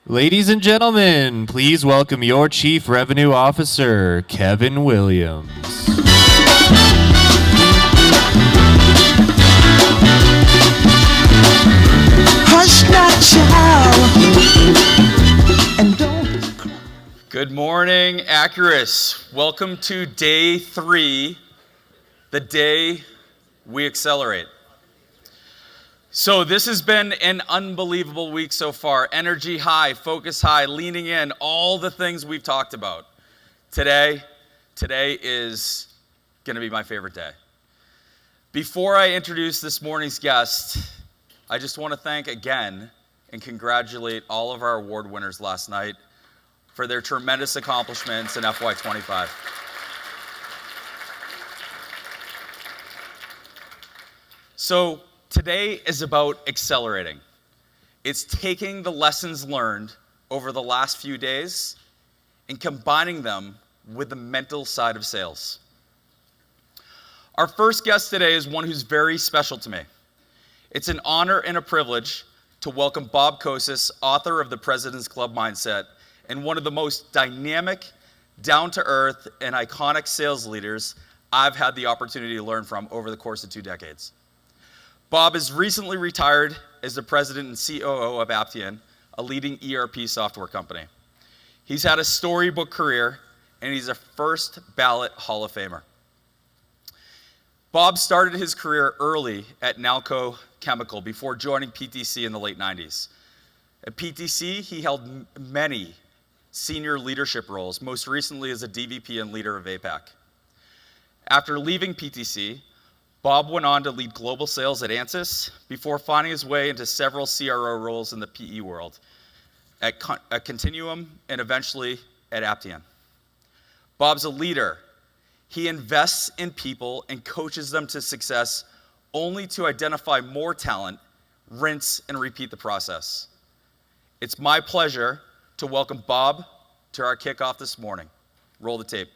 Ladies and gentlemen, please welcome your Chief Revenue Officer, Kevin Williams. Hush not, child, and don't cry. Good morning, Acurus. Welcome to day 3, the day we accelerate. So this has been an unbelievable week so far. Energy high, focus high, leaning in, all the things we've talked about. Today is going to be my favorite day. Before I introduce this morning's guest, I just want to thank again and congratulate all of our award winners last night for their tremendous accomplishments in FY25. So today is about accelerating. It's taking the lessons learned over the last few days and combining them with the mental side of sales. Our first guest today is one who's very special to me. It's an honor and a privilege to welcome Bob Kocis, author of The President's Club Mindset, and one of the most dynamic, down-to-earth, and iconic sales leaders I've had the opportunity to learn from over the course of 2 decades. Bob is recently retired as the president and COO of Appian, a leading ERP software company. He's had a storybook career, and he's a first ballot Hall of Famer. Bob started his career early at Nalco Chemical before joining PTC in the late 90s. At PTC, he held many senior leadership roles, most recently as a DVP and leader of APAC. After leaving PTC, Bob went on to lead global sales at Ansys before finding his way into several CRO roles in the PE world, at Continuum and eventually at Appian. Bob's a leader. He invests in people and coaches them to success only to identify more talent, rinse, and repeat the process. It's my pleasure to welcome Bob to our kickoff this morning. Roll the tape.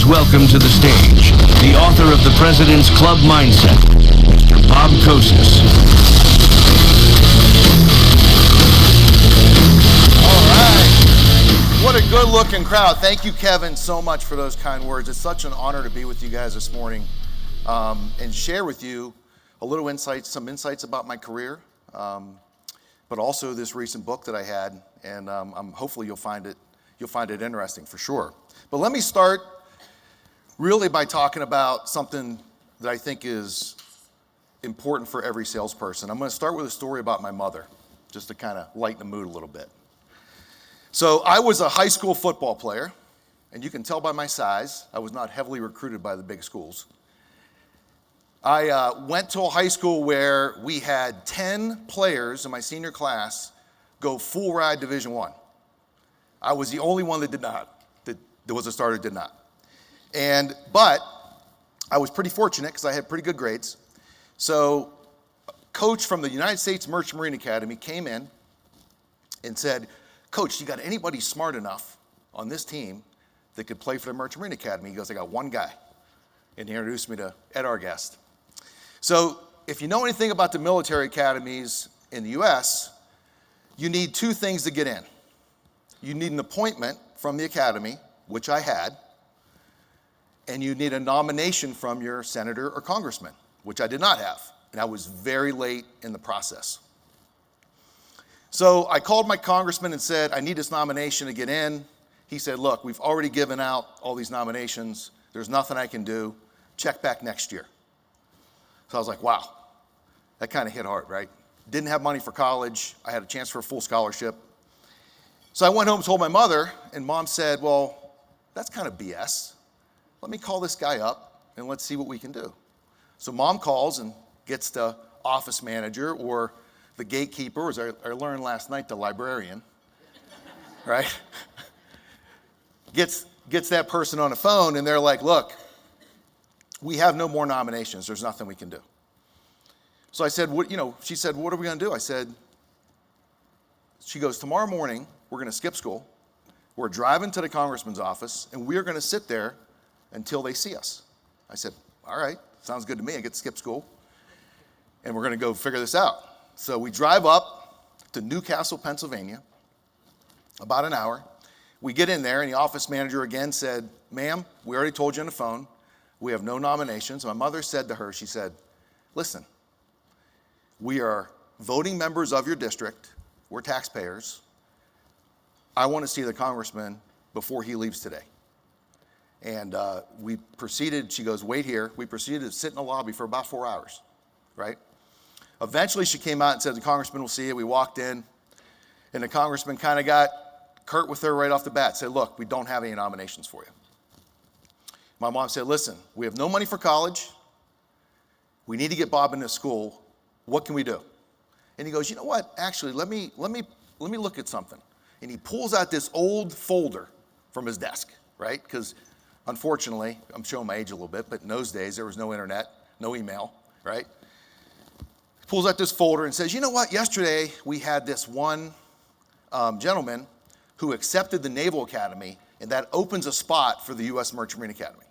Welcome to the stage, the author of The President's Club Mindset, Bob Kocis. All right. What a good-looking crowd. Thank you, Kevin, so much for those kind words. It's such an honor to be with you guys this morning and share with you a little insights, some insights about my career, but also this recent book that I had, and hopefully you'll find it interesting for sure. But let me start really by talking about something that I think is important for every salesperson. I'm going to start with a story about my mother, just to kind of lighten the mood a little bit. So I was a high school football player, and you can tell by my size, I was not heavily recruited by the big schools. I went to a high school where we had 10 players in my senior class go full ride Division I. I was the only one that did not, that was a starter, did not. But I was pretty fortunate because I had pretty good grades. So a coach from the United States Merchant Marine Academy came in and said, "Coach, you got anybody smart enough on this team that could play for the Merchant Marine Academy?" He goes, "I got one guy." And he introduced me to Ed Argast. So if you know anything about the military academies in the US, you need 2 things to get in. You need an appointment from the academy, which I had, and you need a nomination from your senator or congressman, which I did not have. And I was very late in the process. So I called my congressman and said, I need this nomination to get in. He said, look, we've already given out all these nominations. There's nothing I can do. Check back next year. So I was like, wow, that kind of hit hard, right? Didn't have money for college. I had a chance for a full scholarship. So I went home and told my mother, and Mom said, well, that's kind of BS. Let me call this guy up and let's see what we can do. So Mom calls and gets the office manager or the gatekeeper, or as I learned last night, the librarian, right? Gets that person on the phone, and they're like, look, we have no more nominations. There's nothing we can do. So I said, she said, what are we going to do? I said, she goes, tomorrow morning, we're going to skip school. We're driving to the congressman's office, and we're going to sit there until they see us. I said, all right, sounds good to me. I get to skip school, and we're going to go figure this out. So we drive up to Newcastle, Pennsylvania, about an hour. We get in there, and the office manager again said, ma'am, we already told you on the phone. We have no nominations. My mother said to her, she said, listen, we are voting members of your district. We're taxpayers. I want to see the congressman before he leaves today. And we proceeded, she goes, wait here. We proceeded to sit in the lobby for about 4 hours, right? Eventually she came out and said, the congressman will see you. We walked in, and the congressman kind of got curt with her right off the bat, said, look, we don't have any nominations for you. My mom said, listen, we have no money for college. We need to get Bob into school. What can we do? And he goes, you know what? Actually, let me look at something. And he pulls out this old folder from his desk, right? Because unfortunately, I'm showing my age a little bit, but in those days, there was no internet, no email, right? He pulls out this folder and says, you know what? Yesterday, we had this one gentleman who accepted the Naval Academy, and that opens a spot for the U.S. Merchant Marine Academy.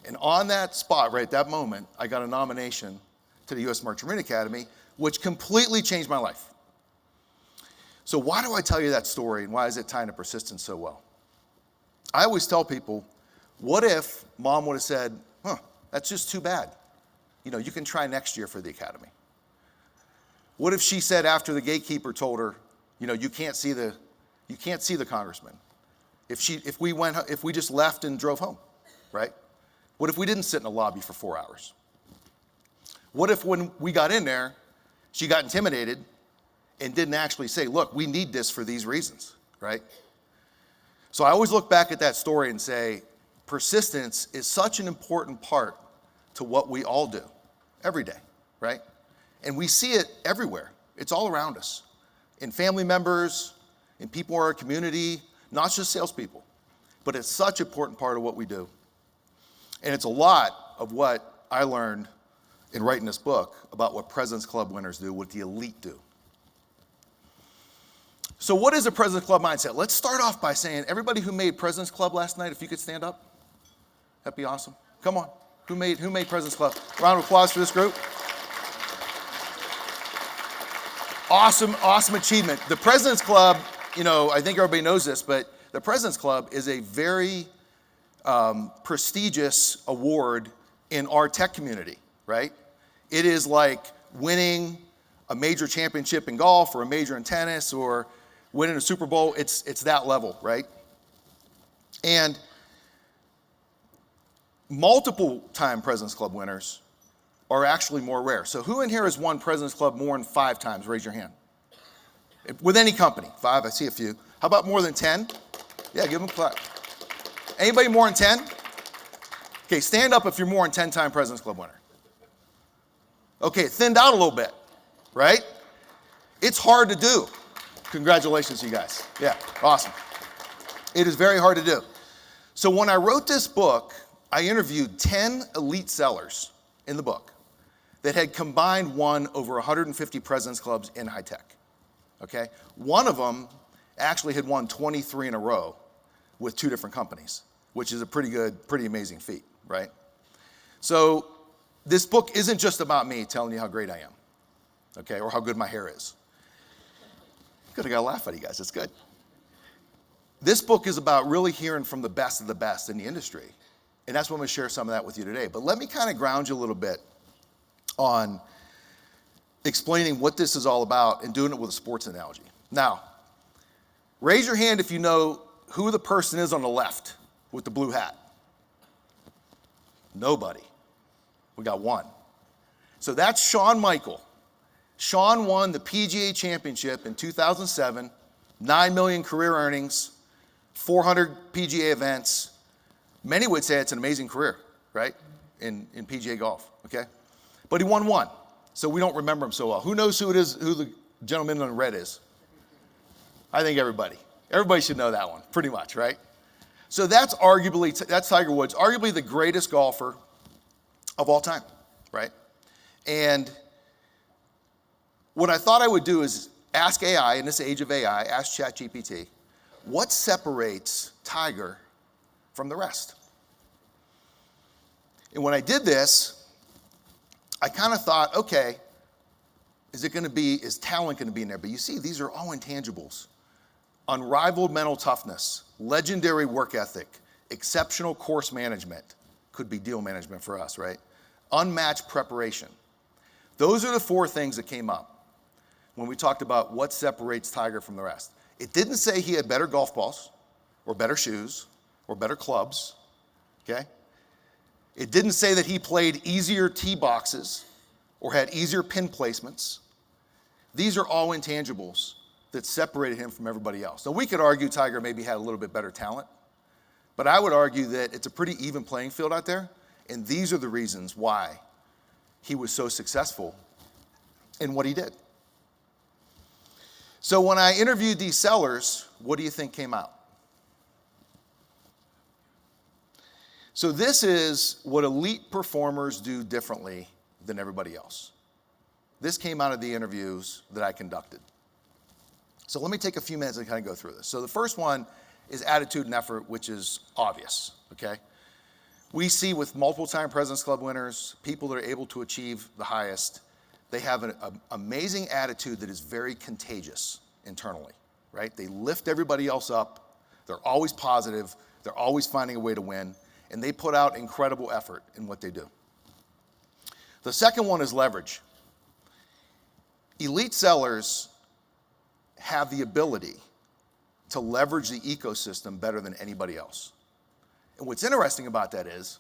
And on that spot, right at that moment, I got a nomination to the U.S. Merchant Marine Academy, which completely changed my life. So why do I tell you that story, and why is it tying to persistence so well? I always tell people, what if Mom would have said, that's just too bad. You can try next year for the academy. What if she said after the gatekeeper told her, you can't see the congressman? If we just left and drove home, right? What if we didn't sit in the lobby for 4 hours? What if when we got in there, she got intimidated and didn't actually say, look, we need this for these reasons, right? So I always look back at that story and say, persistence is such an important part to what we all do every day, right? And we see it everywhere. It's all around us, in family members, in people in our community, not just salespeople, but it's such an important part of what we do. And it's a lot of what I learned in writing this book about what President's Club winners do, what the elite do. So what is a President's Club mindset? Let's start off by saying, everybody who made President's Club last night, if you could stand up, that'd be awesome. Come on, who made President's Club? Round of applause for this group. Awesome achievement. The President's Club, I think everybody knows this, but the President's Club is a very prestigious award in our tech community, right? It is like winning a major championship in golf or a major in tennis or winning a Super Bowl. It's that level, right? And multiple time President's Club winners are actually more rare. So who in here has won President's Club more than 5 times? Raise your hand. With any company. 5, I see a few. How about more than 10? Yeah, give them a clap. Anybody more than 10? Okay, stand up if you're more than 10-time President's Club winner. Okay, it thinned out a little bit, right? It's hard to do. Congratulations, you guys. Yeah, awesome. It is very hard to do. So when I wrote this book, I interviewed 10 elite sellers in the book that had combined won over 150 President's Clubs in high tech, okay? One of them actually had won 23 in a row with 2 different companies, which is a pretty amazing feat, right? So this book isn't just about me telling you how great I am, okay, or how good my hair is. Good, I gotta laugh at you guys, it's good. This book is about really hearing from the best of the best in the industry And that's what I'm going to share some of that with you today. But let me kind of ground you a little bit on explaining what this is all about and doing it with a sports analogy. Now, raise your hand if you know who the person is on the left with the blue hat. Nobody. We got one. So that's Shawn Michael. Shawn won the PGA Championship in 2007, 9 million career earnings, 400 PGA events. Many would say it's an amazing career, right, in PGA golf, okay? But he won one, so we don't remember him so well. Who knows who it is, who the gentleman in red is? I think everybody. Everybody should know that one, pretty much, right? So that's Tiger Woods, arguably the greatest golfer of all time, right? And what I thought I would do is ask AI, in this age of AI, ask ChatGPT, what separates Tiger from the rest? And when I did this, I kind of thought, okay, is talent going to be in there? But you see, these are all intangibles. Unrivaled mental toughness, legendary work ethic, exceptional course management, could be deal management for us, right? Unmatched preparation. Those are the four things that came up when we talked about what separates Tiger from the rest. It didn't say he had better golf balls or better shoes or better clubs, okay? It didn't say that he played easier tee boxes or had easier pin placements. These are all intangibles that separated him from everybody else. Now, we could argue Tiger maybe had a little bit better talent, but I would argue that it's a pretty even playing field out there, and these are the reasons why he was so successful in what he did. So when I interviewed these sellers, what do you think came out? So this is what elite performers do differently than everybody else. This came out of the interviews that I conducted. So let me take a few minutes and kind of go through this. So the first one is attitude and effort, which is obvious, okay? We see with multiple time President's Club winners, people that are able to achieve the highest, they have an amazing attitude that is very contagious internally, right? They lift everybody else up. They're always positive. They're always finding a way to win. And they put out incredible effort in what they do. The second one is leverage. Elite sellers have the ability to leverage the ecosystem better than anybody else. And what's interesting about that is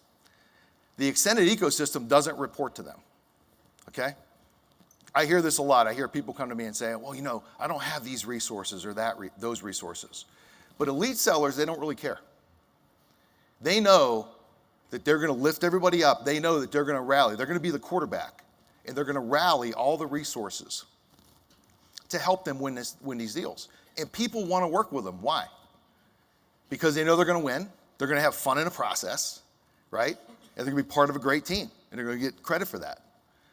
the extended ecosystem doesn't report to them, okay? I hear this a lot. I hear people come to me and say, well, you know, I don't have these resources or those resources. But elite sellers, they don't really care. They know that they're going to lift everybody up. They know that they're going to rally. They're going to be the quarterback, and they're going to rally all the resources to help them win these deals. And people want to work with them. Why? Because they know they're going to win. They're going to have fun in the process, right? And they're going to be part of a great team, and they're going to get credit for that.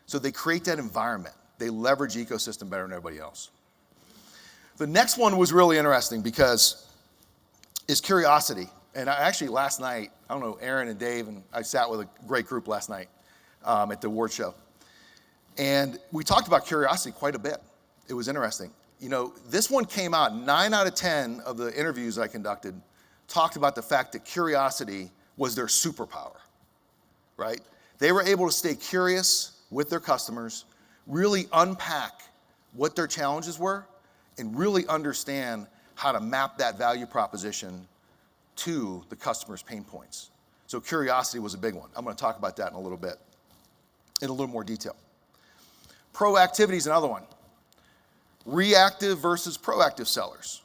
So they create that environment. They leverage the ecosystem better than everybody else. The next one was really interesting because it's curiosity. And actually last night, I don't know, Aaron and Dave, and I sat with a great group last night at the award show. And we talked about curiosity quite a bit. It was interesting. You know, this one came out, 9 out of 10 of the interviews I conducted talked about the fact that curiosity was their superpower, right? They were able to stay curious with their customers, really unpack what their challenges were, and really understand how to map that value proposition to the customer's pain points. So curiosity was a big one. I'm going to talk about that in a little bit, in a little more detail. Proactivity is another one. Reactive versus proactive sellers.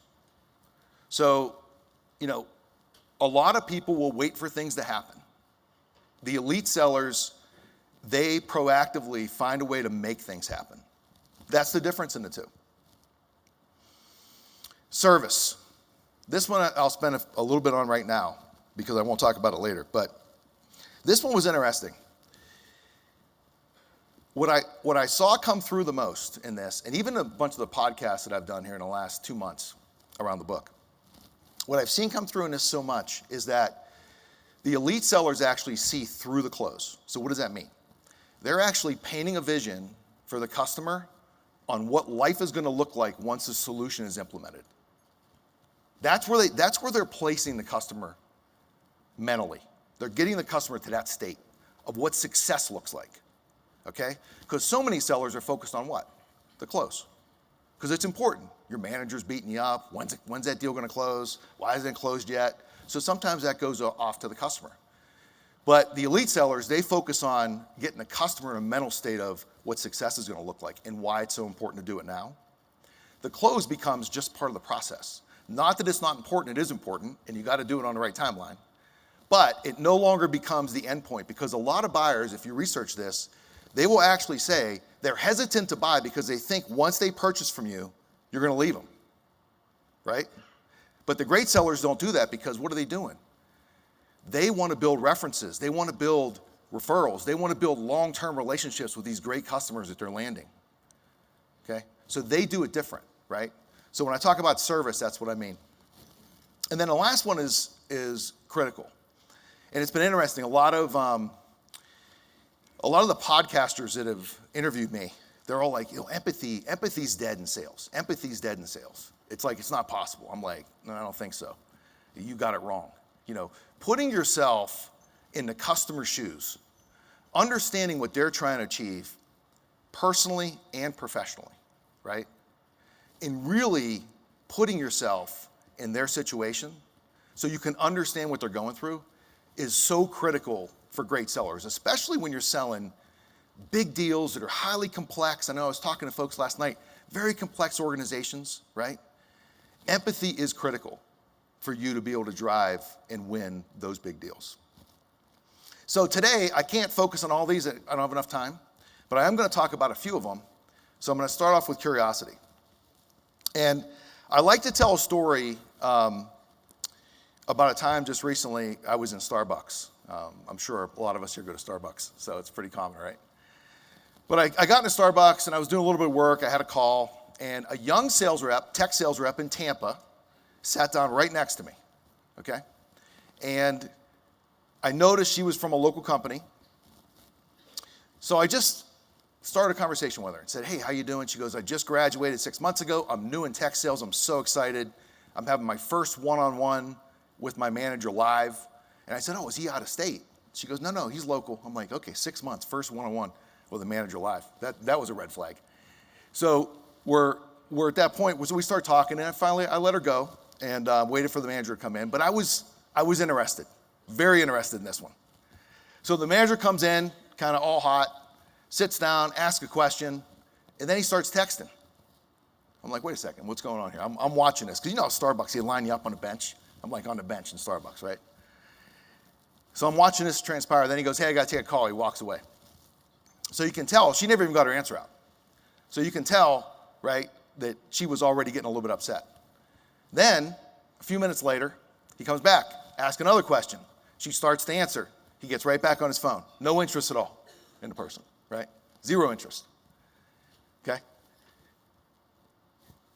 So, you know, a lot of people will wait for things to happen. The elite sellers, they proactively find a way to make things happen. That's the difference in the two. Service. This one I'll spend a little bit on right now because I won't talk about it later, but this one was interesting. What I saw come through the most in this, and even a bunch of the podcasts that I've done here in the last 2 months around the book, what I've seen come through in this so much is that the elite sellers actually see through the close. So what does that mean? They're actually painting a vision for the customer on what life is going to look like once the solution is implemented. That's where they're placing the customer mentally. They're getting the customer to that state of what success looks like, okay? Because so many sellers are focused on what? The close. Because it's important. Your manager's beating you up. When's that deal gonna close? Why hasn't it closed yet? So sometimes that goes off to the customer. But the elite sellers, they focus on getting the customer in a mental state of what success is gonna look like and why it's so important to do it now. The close becomes just part of the process. Not that it's not important, it is important, and you gotta do it on the right timeline. But it no longer becomes the end point, because a lot of buyers, if you research this, they will actually say they're hesitant to buy because they think once they purchase from you, you're gonna leave them, right? But the great sellers don't do that, because what are they doing? They wanna build references, they wanna build referrals, they wanna build long-term relationships with these great customers that they're landing, okay? So they do it different, right? So when I talk about service, that's what I mean. And then the last one is critical. And it's been interesting. A lot of the podcasters that have interviewed me, they're all like, empathy's dead in sales. Empathy's dead in sales. It's like, it's not possible. I'm like, no, I don't think so. You got it wrong. Putting yourself in the customer's shoes, understanding what they're trying to achieve personally and professionally, right? And really putting yourself in their situation so you can understand what they're going through is so critical for great sellers, especially when you're selling big deals that are highly complex. I know I was talking to folks last night, very complex organizations, right? Empathy is critical for you to be able to drive and win those big deals. So today, I can't focus on all these, I don't have enough time, but I am gonna talk about a few of them. So I'm gonna start off with curiosity. And I like to tell a story about a time just recently I was in Starbucks. I'm sure a lot of us here go to Starbucks, so it's pretty common, right? But I got into Starbucks and I was doing a little bit of work. I had a call, and a young sales rep, tech sales rep in Tampa, sat down right next to me, okay? And I noticed she was from a local company. So I just started a conversation with her and said, hey, how you doing? She goes, I just graduated 6 months ago. I'm new in tech sales. I'm so excited. I'm having my first one-on-one with my manager live. And I said, oh, is he out of state? She goes, no, he's local. I'm like, okay, 6 months, first one-on-one with a manager live. That was a red flag. So we're at that point, so we start talking, and finally I let her go and waited for the manager to come in. But I was interested, very interested in this one. So the manager comes in, kind of all hot, sits down, asks a question, and then he starts texting. I'm like, wait a second, what's going on here? I'm watching this, because at Starbucks, they line you up on a bench. I'm like on the bench in Starbucks, right? So I'm watching this transpire. Then he goes, hey, I got to take a call. He walks away. So you can tell, she never even got her answer out. So you can tell, right, that she was already getting a little bit upset. Then, a few minutes later, he comes back, asks another question. She starts to answer. He gets right back on his phone. No interest at all in the person, right? Zero interest, okay?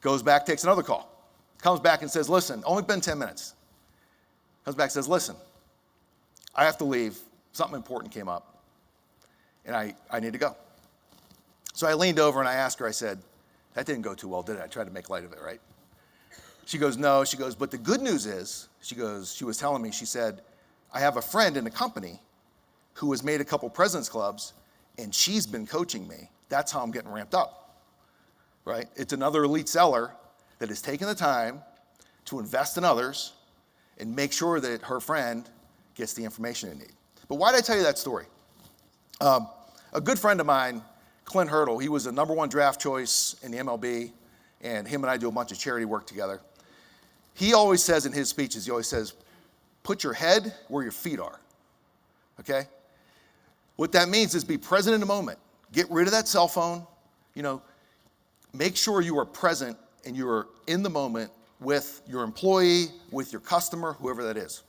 Goes back, takes another call. Comes back and says, listen, only been 10 minutes. Comes back and says, listen, I have to leave. Something important came up, and I need to go. So I leaned over and I asked her, I said, that didn't go too well, did it? I tried to make light of it, right? She goes, no. She goes, but the good news is, she was telling me, she said, I have a friend in the company who has made a couple President's Clubs, and she's been coaching me. That's how I'm getting ramped up, right? It's another elite seller that has taken the time to invest in others and make sure that her friend gets the information they need. But why did I tell you that story? A good friend of mine, Clint Hurdle, he was a #1 draft choice in the MLB, and him and I do a bunch of charity work together. He always says in his speeches, he always says, put your head where your feet are, okay? What that means is be present in the moment. Get rid of that cell phone, make sure you are present and you are in the moment with your employee, with your customer, whoever that is.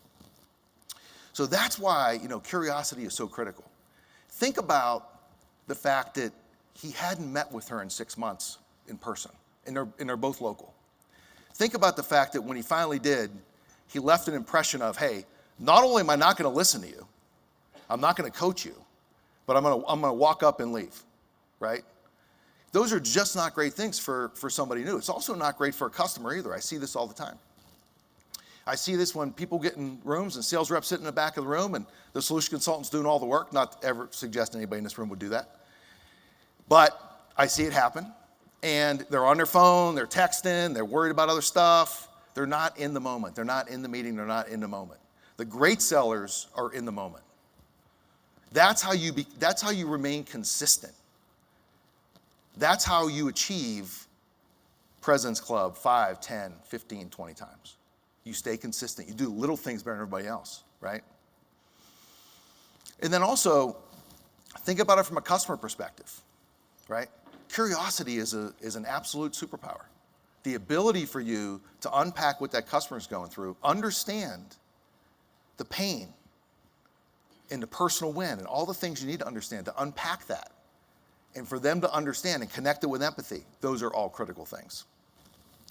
So that's why, curiosity is so critical. Think about the fact that he hadn't met with her in 6 months in person, and they're both local. Think about the fact that when he finally did, he left an impression of, hey, not only am I not going to listen to you, I'm not going to coach you, but I'm going to walk up and leave, right? Those are just not great things for somebody new. It's also not great for a customer either. I see this all the time. I see this when people get in rooms and sales reps sit in the back of the room and the solution consultant's doing all the work. Not to ever suggest anybody in this room would do that. But I see it happen. And they're on their phone, they're texting, they're worried about other stuff. They're not in the moment. They're not in the meeting. They're not in the moment. The great sellers are in the moment. That's how you remain consistent. That's how you achieve President's Club 5, 10, 15, 20 times. You stay consistent. You do little things better than everybody else, right? And then also, think about it from a customer perspective, right? Curiosity is an absolute superpower. The ability for you to unpack what that customer is going through, understand the pain and the personal win and all the things you need to understand to unpack that. And for them to understand and connect it with empathy, those are all critical things.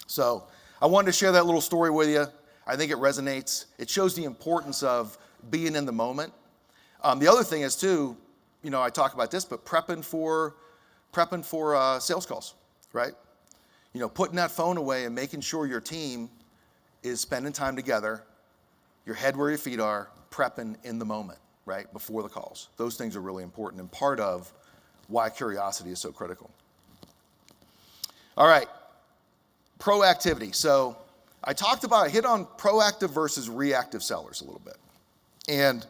So I wanted to share that little story with you. I think it resonates. It shows the importance of being in the moment. The other thing is too, I talk about this, but prepping for sales calls, right? Putting that phone away and making sure your team is spending time together, your head where your feet are, prepping in the moment, right, before the calls. Those things are really important and part of why curiosity is so critical. All right, proactivity. So I hit on proactive versus reactive sellers a little bit. And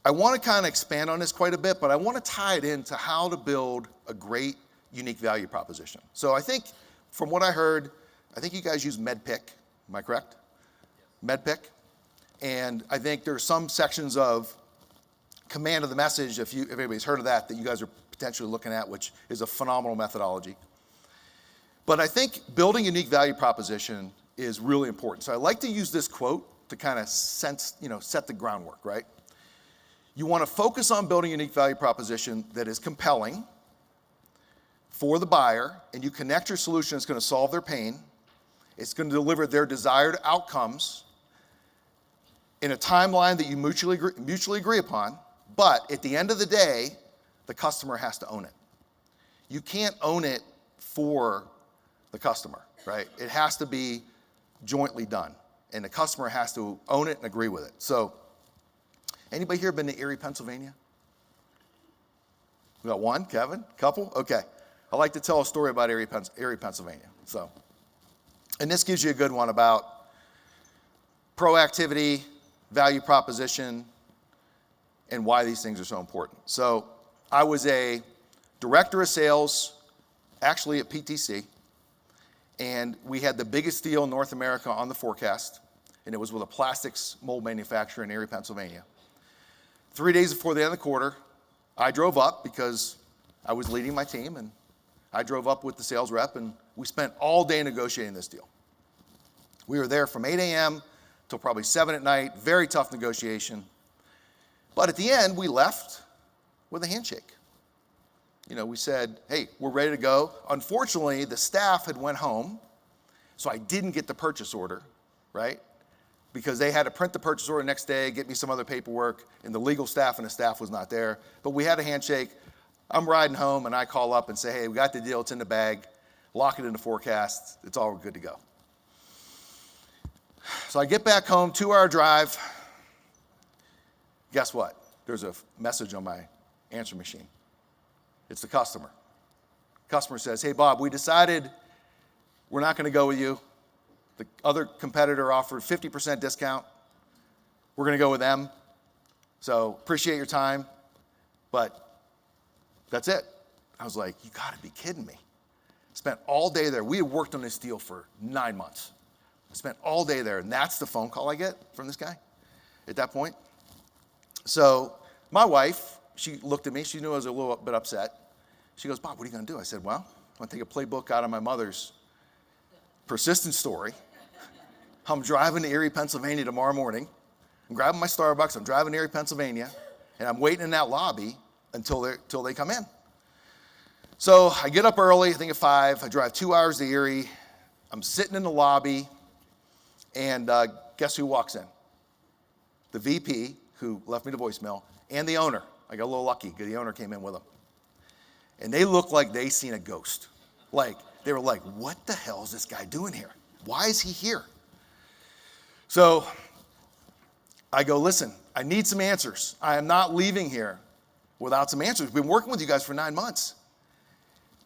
I want to kind of expand on this quite a bit, but I want to tie it into how to build a great, unique value proposition. So I think, from what I heard, I think you guys use MedPick. Am I correct? Yes. MedPick. And I think there's some sections of command of the message, if anybody's heard of that you guys are potentially looking at, which is a phenomenal methodology. But I think building a unique value proposition is really important. So I like to use this quote to kind of set the groundwork, right? You want to focus on building a unique value proposition that is compelling for the buyer, and you connect your solution that's going to solve their pain. It's going to deliver their desired outcomes in a timeline that you mutually agree upon, but at the end of the day, the customer has to own it. You can't own it for the customer, right? It has to be jointly done, and the customer has to own it and agree with it. So, anybody here been to Erie, Pennsylvania? We got one, Kevin? Couple? Okay. I like to tell a story about Erie, Pennsylvania. So, and this gives you a good one about proactivity, value proposition, and why these things are so important. So, I was a director of sales, actually at PTC, and we had the biggest deal in North America on the forecast, and it was with a plastics mold manufacturer in Erie, Pennsylvania. 3 days before the end of the quarter, I drove up because I was leading my team, and I drove up with the sales rep, and we spent all day negotiating this deal. We were there from 8 a.m. till probably 7 at night, very tough negotiation. But at the end, we left with a handshake. We said, hey, we're ready to go. Unfortunately, the staff had went home, so I didn't get the purchase order, right? Because they had to print the purchase order the next day, get me some other paperwork, and the legal staff and the staff was not there. But we had a handshake. I'm riding home, and I call up and say, hey, we got the deal. It's in the bag. Lock it in the forecast. It's all good to go. So I get back home, 2-hour drive. Guess what? There's a message on my answer machine. It's the customer. Customer says, hey, Bob, we decided we're not going to go with you. The other competitor offered 50% discount. We're going to go with them. So appreciate your time, but that's it. I was like, you got to be kidding me. Spent all day there. We had worked on this deal for 9 months. I spent all day there, and that's the phone call I get from this guy at that point. So my wife, she looked at me. She knew I was a little bit upset. She goes, Bob, what are you going to do? I said, well, I'm going to take a playbook out of my mother's persistent story. I'm driving to Erie, Pennsylvania tomorrow morning. I'm grabbing my Starbucks. I'm driving to Erie, Pennsylvania, and I'm waiting in that lobby until they come in. So I get up early, I think at 5. I drive 2 hours to Erie. I'm sitting in the lobby, and guess who walks in? The VP, who left me the voicemail, and the owner. I got a little lucky because the owner came in with them. And they looked like they seen a ghost. They were like, what the hell is this guy doing here? Why is he here? So I go, listen, I need some answers. I am not leaving here without some answers. We've been working with you guys for 9 months.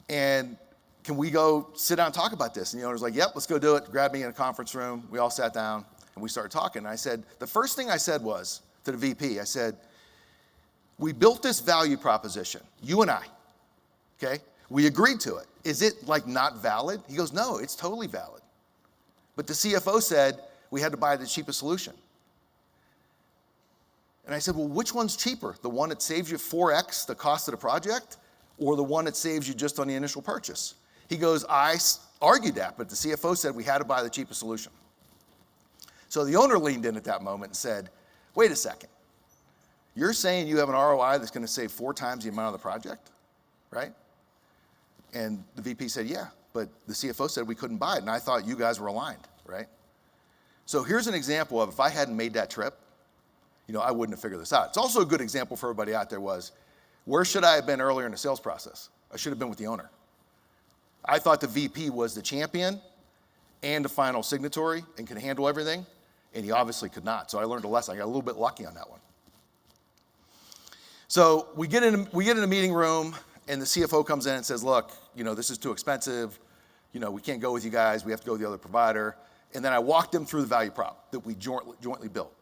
And can we go sit down and talk about this? And the owner's like, yep, let's go do it. Grabbed me in a conference room. We all sat down and we started talking. And I said, the first thing I said was to the VP, I said, we built this value proposition, you and I, okay? We agreed to it. Is it like not valid? He goes, no, it's totally valid. But the CFO said we had to buy the cheapest solution. And I said, well, which one's cheaper? The one that saves you 4x the cost of the project, or the one that saves you just on the initial purchase? He goes, I argued that, but the CFO said we had to buy the cheapest solution. So the owner leaned in at that moment and said, wait a second. You're saying you have an ROI that's going to save 4 times the amount of the project, right? And the VP said, yeah, but the CFO said we couldn't buy it, and I thought you guys were aligned, right? So here's an example of if I hadn't made that trip, I wouldn't have figured this out. It's also a good example for everybody out there was, where should I have been earlier in the sales process? I should have been with the owner. I thought the VP was the champion and the final signatory and could handle everything, and he obviously could not. So I learned a lesson. I got a little bit lucky on that one. So we get in a meeting room, and the CFO comes in and says, look, this is too expensive. We can't go with you guys. We have to go with the other provider. And then I walked them through the value prop that we jointly built.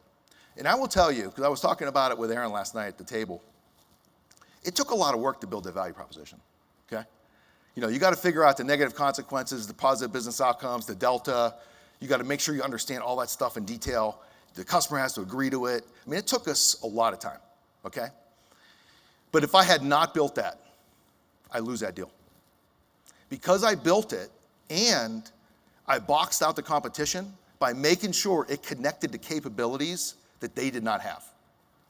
And I will tell you, because I was talking about it with Aaron last night at the table, it took a lot of work to build that value proposition, okay? You got to figure out the negative consequences, the positive business outcomes, the delta. You got to make sure you understand all that stuff in detail. The customer has to agree to it. I mean, it took us a lot of time, okay? But if I had not built that, I lose that deal. Because I built it and I boxed out the competition by making sure it connected to capabilities that they did not have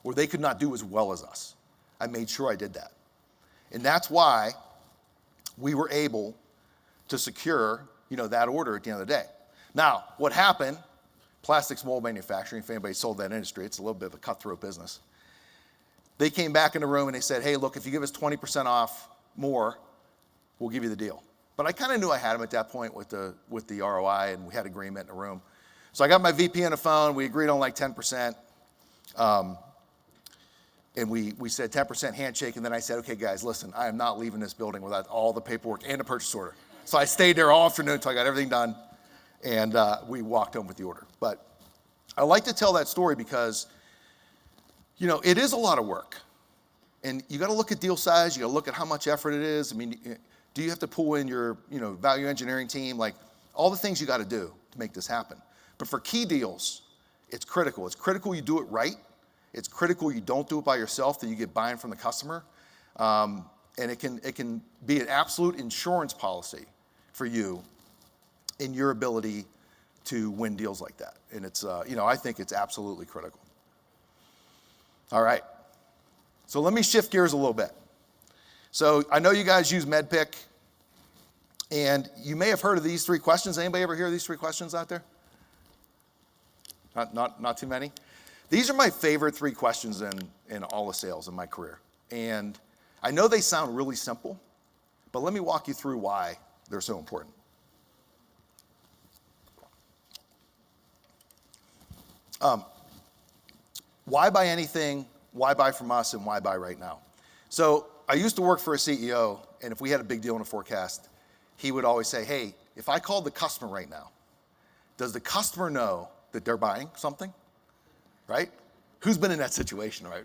or they could not do as well as us. I made sure I did that. And that's why we were able to secure, that order at the end of the day. Now, what happened, plastics mold manufacturing, if anybody sold that industry, it's a little bit of a cutthroat business. They came back in the room and they said, hey, look, if you give us 20% off more, we'll give you the deal. But I kind of knew I had them at that point with the ROI, and we had agreement in the room. So I got my VP on the phone. We agreed on like 10%. And we said 10% handshake, and then I said, okay, guys, listen, I am not leaving this building without all the paperwork and a purchase order. So I stayed there all afternoon until I got everything done, and we walked home with the order. But I like to tell that story because, it is a lot of work. And you got to look at deal size. You got to look at how much effort it is. I mean, do you have to pull in your, value engineering team? Like all the things you got to do to make this happen. But for key deals, it's critical. It's critical you do it right. It's critical you don't do it by yourself, that you get buy-in from the customer. And it can be an absolute insurance policy for you in your ability to win deals like that. And it's, I think it's absolutely critical. All right. So let me shift gears a little bit. So I know you guys use MedPick, and you may have heard of these 3 questions. Anybody ever hear these 3 questions out there? Not too many? These are my favorite 3 questions in all of sales in my career. And I know they sound really simple, but let me walk you through why they're so important. Why buy anything? Why buy from us? And why buy right now? So I used to work for a CEO, and if we had a big deal in a forecast, he would always say, hey, if I called the customer right now, does the customer know that they're buying something? Right? Who's been in that situation, right?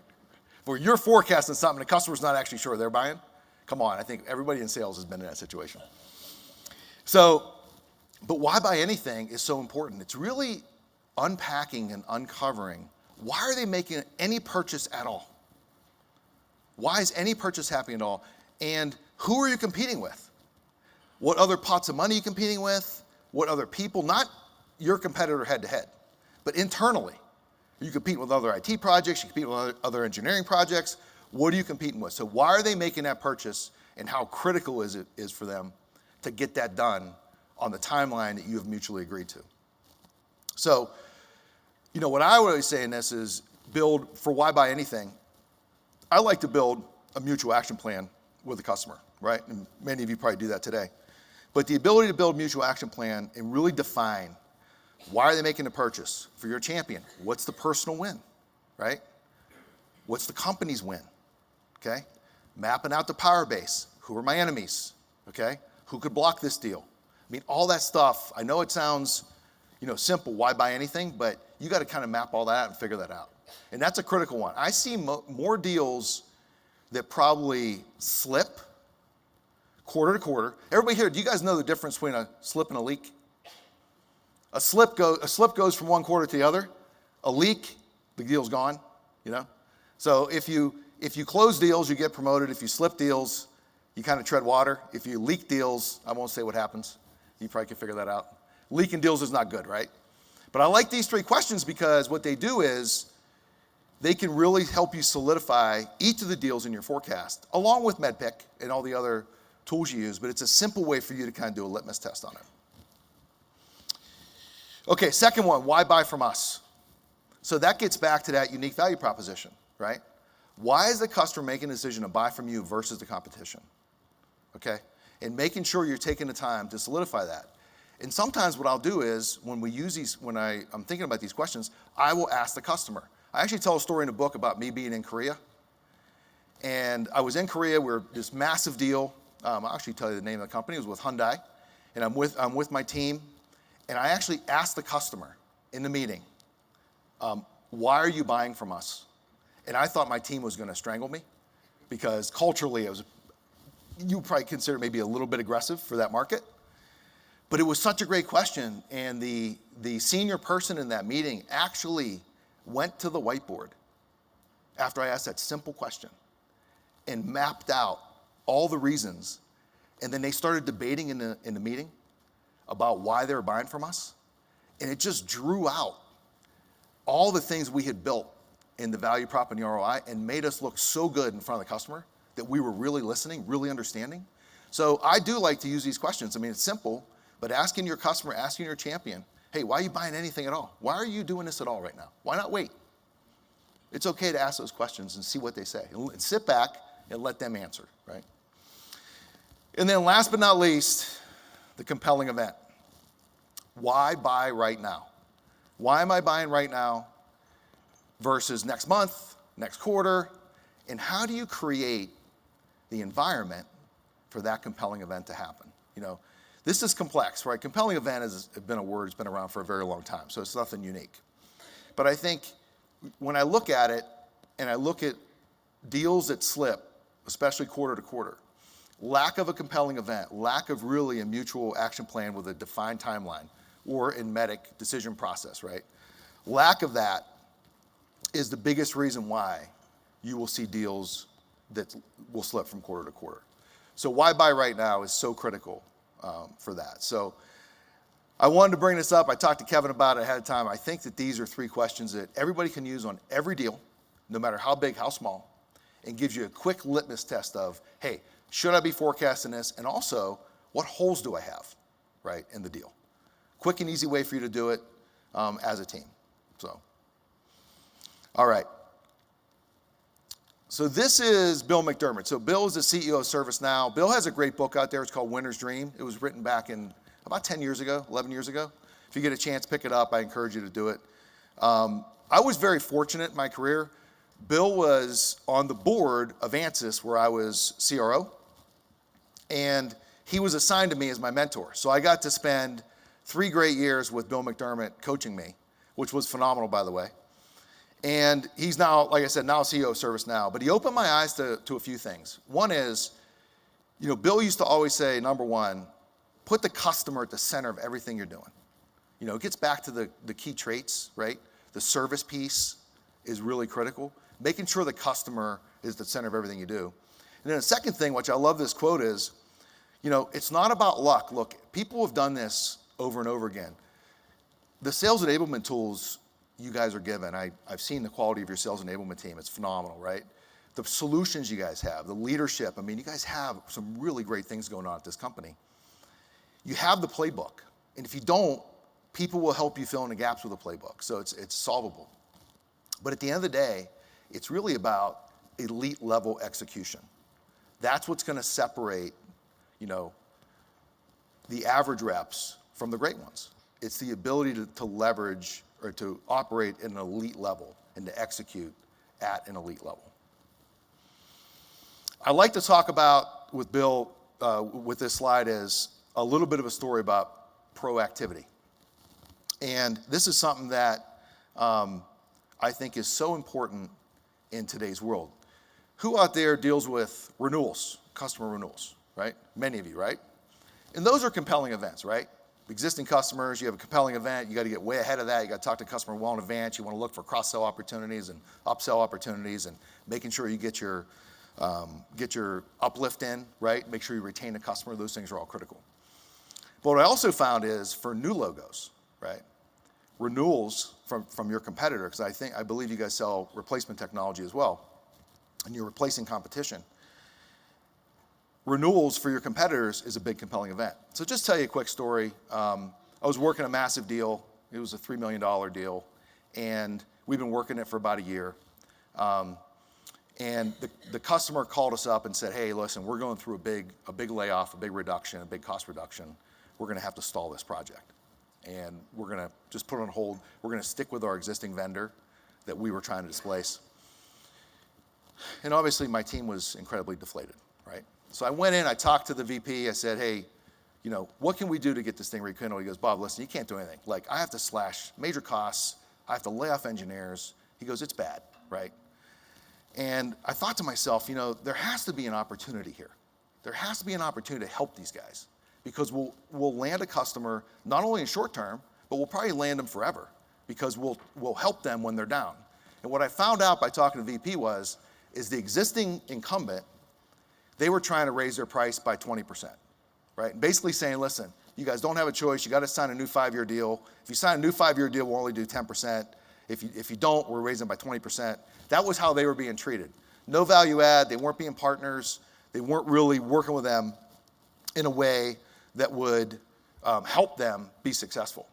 Where you're forecasting something, the customer's not actually sure they're buying? Come on, I think everybody in sales has been in that situation. So, but why buy anything is so important. It's really unpacking and uncovering, why are they making any purchase at all? Why is any purchase happening at all? And who are you competing with? What other pots of money are you competing with? What other people? Not your competitor head to head, but internally. You compete with other IT projects, you compete with other engineering projects. What are you competing with? So why are they making that purchase, and how critical is it for them to get that done on the timeline that you have mutually agreed to? So, what I would always say in this is build, for why buy anything, I like to build a mutual action plan with the customer, right? And many of you probably do that today. But the ability to build a mutual action plan and really define Why are they making the purchase? For your champion. What's the personal win, right? What's the company's win, okay? Mapping out the power base. Who are my enemies, okay? Who could block this deal? I mean, all that stuff, I know it sounds, simple, why buy anything, but you got to kind of map all that out and figure that out. And that's a critical one. I see more deals that probably slip quarter to quarter. Everybody here, do you guys know the difference between a slip and a leak? A slip goes from one quarter to the other. A leak, the deal's gone, So if you close deals, you get promoted. If you slip deals, you kind of tread water. If you leak deals, I won't say what happens. You probably can figure that out. Leaking deals is not good, right? But I like these 3 questions because what they do is they can really help you solidify each of the deals in your forecast, along with MedPick and all the other tools you use, but it's a simple way for you to kind of do a litmus test on it. Okay, second one, why buy from us? So that gets back to that unique value proposition, right? Why is the customer making a decision to buy from you versus the competition? Okay? And making sure you're taking the time to solidify that. And sometimes what I'll do is when we use these, when I'm thinking about these questions, I will ask the customer. I actually tell a story in a book about me being in Korea. And I was in Korea, we're this massive deal. I'll actually tell you the name of the company. It was with Hyundai. And I'm with my team. And I actually asked the customer in the meeting, why are you buying from us? And I thought my team was going to strangle me because culturally, you probably consider maybe a little bit aggressive for that market. But it was such a great question. And the senior person in that meeting actually went to the whiteboard after I asked that simple question and mapped out all the reasons. And then they started debating in the meeting about why they were buying from us. And it just drew out all the things we had built in the value prop and the ROI and made us look so good in front of the customer that we were really listening, really understanding. So I do like to use these questions. I mean, it's simple, but asking your customer, asking your champion, hey, why are you buying anything at all? Why are you doing this at all right now? Why not wait? It's okay to ask those questions and see what they say. And sit back and let them answer, right? And then last but not least, the compelling event. Why buy right now? Why am I buying right now versus next month, next quarter? And how do you create the environment for that compelling event to happen? This is complex, right? Compelling event has been a word that's been around for a very long time, so it's nothing unique. But I think when I look at it and I look at deals that slip, especially quarter to quarter, lack of a compelling event, lack of really a mutual action plan with a defined timeline, or in MEDIC decision process, right? Lack of that is the biggest reason why you will see deals that will slip from quarter to quarter. So why buy right now is so critical for that. So I wanted to bring this up. I talked to Kevin about it ahead of time. I think that these are 3 questions that everybody can use on every deal, no matter how big, how small, and gives you a quick litmus test of, hey, should I be forecasting this? And also, what holes do I have, right, in the deal? Quick and easy way for you to do it as a team. So, all right. So this is Bill McDermott. So Bill is the CEO of ServiceNow. Bill has a great book out there. It's called Winner's Dream. It was written back in about 10 years ago, 11 years ago. If you get a chance, pick it up. I encourage you to do it. I was very fortunate in my career. Bill was on the board of Ansys, where I was CRO, and he was assigned to me as my mentor. So I got to spend 3 great years with Bill McDermott coaching me, which was phenomenal, by the way. And he's now, like I said, now CEO of ServiceNow. But he opened my eyes to a few things. One is, Bill used to always say, number one, put the customer at the center of everything you're doing. It gets back to the key traits, right? The service piece is really critical. Making sure the customer is the center of everything you do. And then the second thing, which I love this quote is, it's not about luck. Look, people have done this over and over again. The sales enablement tools you guys are given, I've seen the quality of your sales enablement team. It's phenomenal, right? The solutions you guys have, the leadership. I mean, you guys have some really great things going on at this company. You have the playbook. And if you don't, people will help you fill in the gaps with the playbook. So it's solvable. But at the end of the day, it's really about elite level execution. That's what's going to separate, the average reps from the great ones. It's the ability to leverage or to operate at an elite level and to execute at an elite level. I like to talk about with Bill, with this slide, is a little bit of a story about proactivity. And this is something that I think is so important in today's world. Who out there deals with renewals, customer renewals, right? Many of you, right? And those are compelling events, right? Existing customers, you have a compelling event, you got to get way ahead of that. You got to talk to the customer well in advance. You want to look for cross-sell opportunities and upsell opportunities and making sure you get your uplift in, right? Make sure you retain the customer. Those things are all critical. But what I also found is for new logos, right? Renewals from your competitor, because I believe you guys sell replacement technology as well, and you're replacing competition. Renewals for your competitors is a big compelling event. So just tell you a quick story. I was working a massive deal. It was a $3 million deal, and we've been working it for about a year. And the customer called us up and said, hey, listen, we're going through a big layoff, a big reduction, a big cost reduction. We're going to have to stall this project. And we're going to just put it on hold. We're going to stick with our existing vendor that we were trying to displace. And obviously, my team was incredibly deflated, right? So I went in, I talked to the VP, I said, hey, what can we do to get this thing rekindled? He goes, Bob, listen, you can't do anything. Like, I have to slash major costs, I have to lay off engineers. He goes, it's bad, right? And I thought to myself, there has to be an opportunity here. There has to be an opportunity to help these guys, because we'll land a customer, not only in short term, but we'll probably land them forever, because we'll help them when they're down. And what I found out by talking to VP is the existing incumbent, they were trying to raise their price by 20%, right? Basically saying, listen, you guys don't have a choice. You got to sign a new 5-year deal. If you sign a new 5-year deal, we'll only do 10%. If you don't, we're raising by 20%. That was how they were being treated. No value add. They weren't being partners. They weren't really working with them in a way that would help them be successful.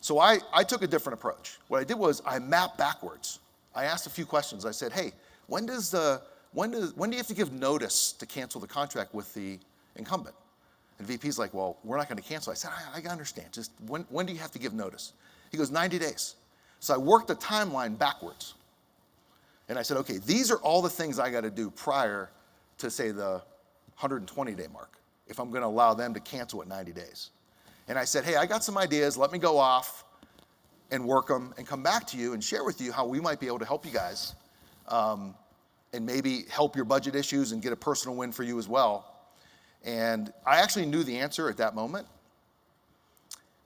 So I took a different approach. What I did was I mapped backwards. I asked a few questions. I said, hey, when do you have to give notice to cancel the contract with the incumbent? And VP's like, well, we're not going to cancel. I said, I understand. Just when do you have to give notice? He goes, 90 days. So I worked the timeline backwards. And I said, okay, these are all the things I got to do prior to, say, the 120-day mark, if I'm going to allow them to cancel at 90 days. And I said, hey, I got some ideas. Let me go off and work them and come back to you and share with you how we might be able to help you guys and maybe help your budget issues and get a personal win for you as well. And I actually knew the answer at that moment,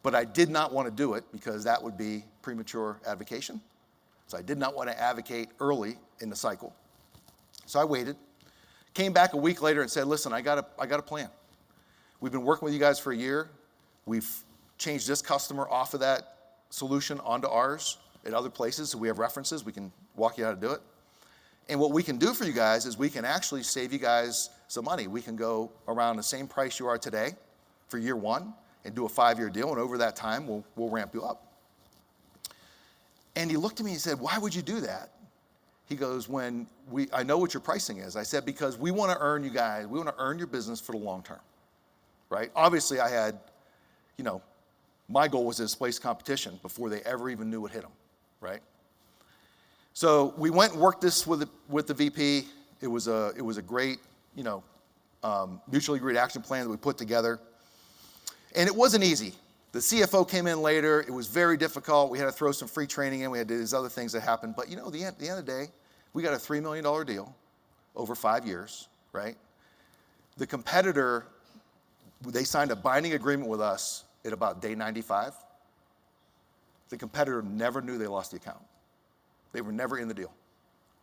but I did not want to do it because that would be premature advocation. So I did not want to advocate early in the cycle. So I waited, came back a week later and said, listen, I got a plan. We've been working with you guys for a year. We've changed this customer off of that solution onto ours at other places, so we have references. We can walk you how to do it. And what we can do for you guys is we can actually save you guys some money. We can go around the same price you are today for year one and do a 5-year deal, and over that time, we'll ramp you up. And he looked at me and he said, why would you do that? He goes, I know what your pricing is. I said, because we want to earn you guys, we want to earn your business for the long term, right? Obviously, I had, my goal was to displace competition before they ever even knew what hit them, right? So we went and worked this with the VP. It was a great, mutually agreed action plan that we put together. And it wasn't easy. The CFO came in later. It was very difficult. We had to throw some free training in. We had to do these other things that happened. But at the end of the day, we got a $3 million deal over 5 years, right? The competitor, they signed a binding agreement with us at about day 95. The competitor never knew they lost the account. They were never in the deal,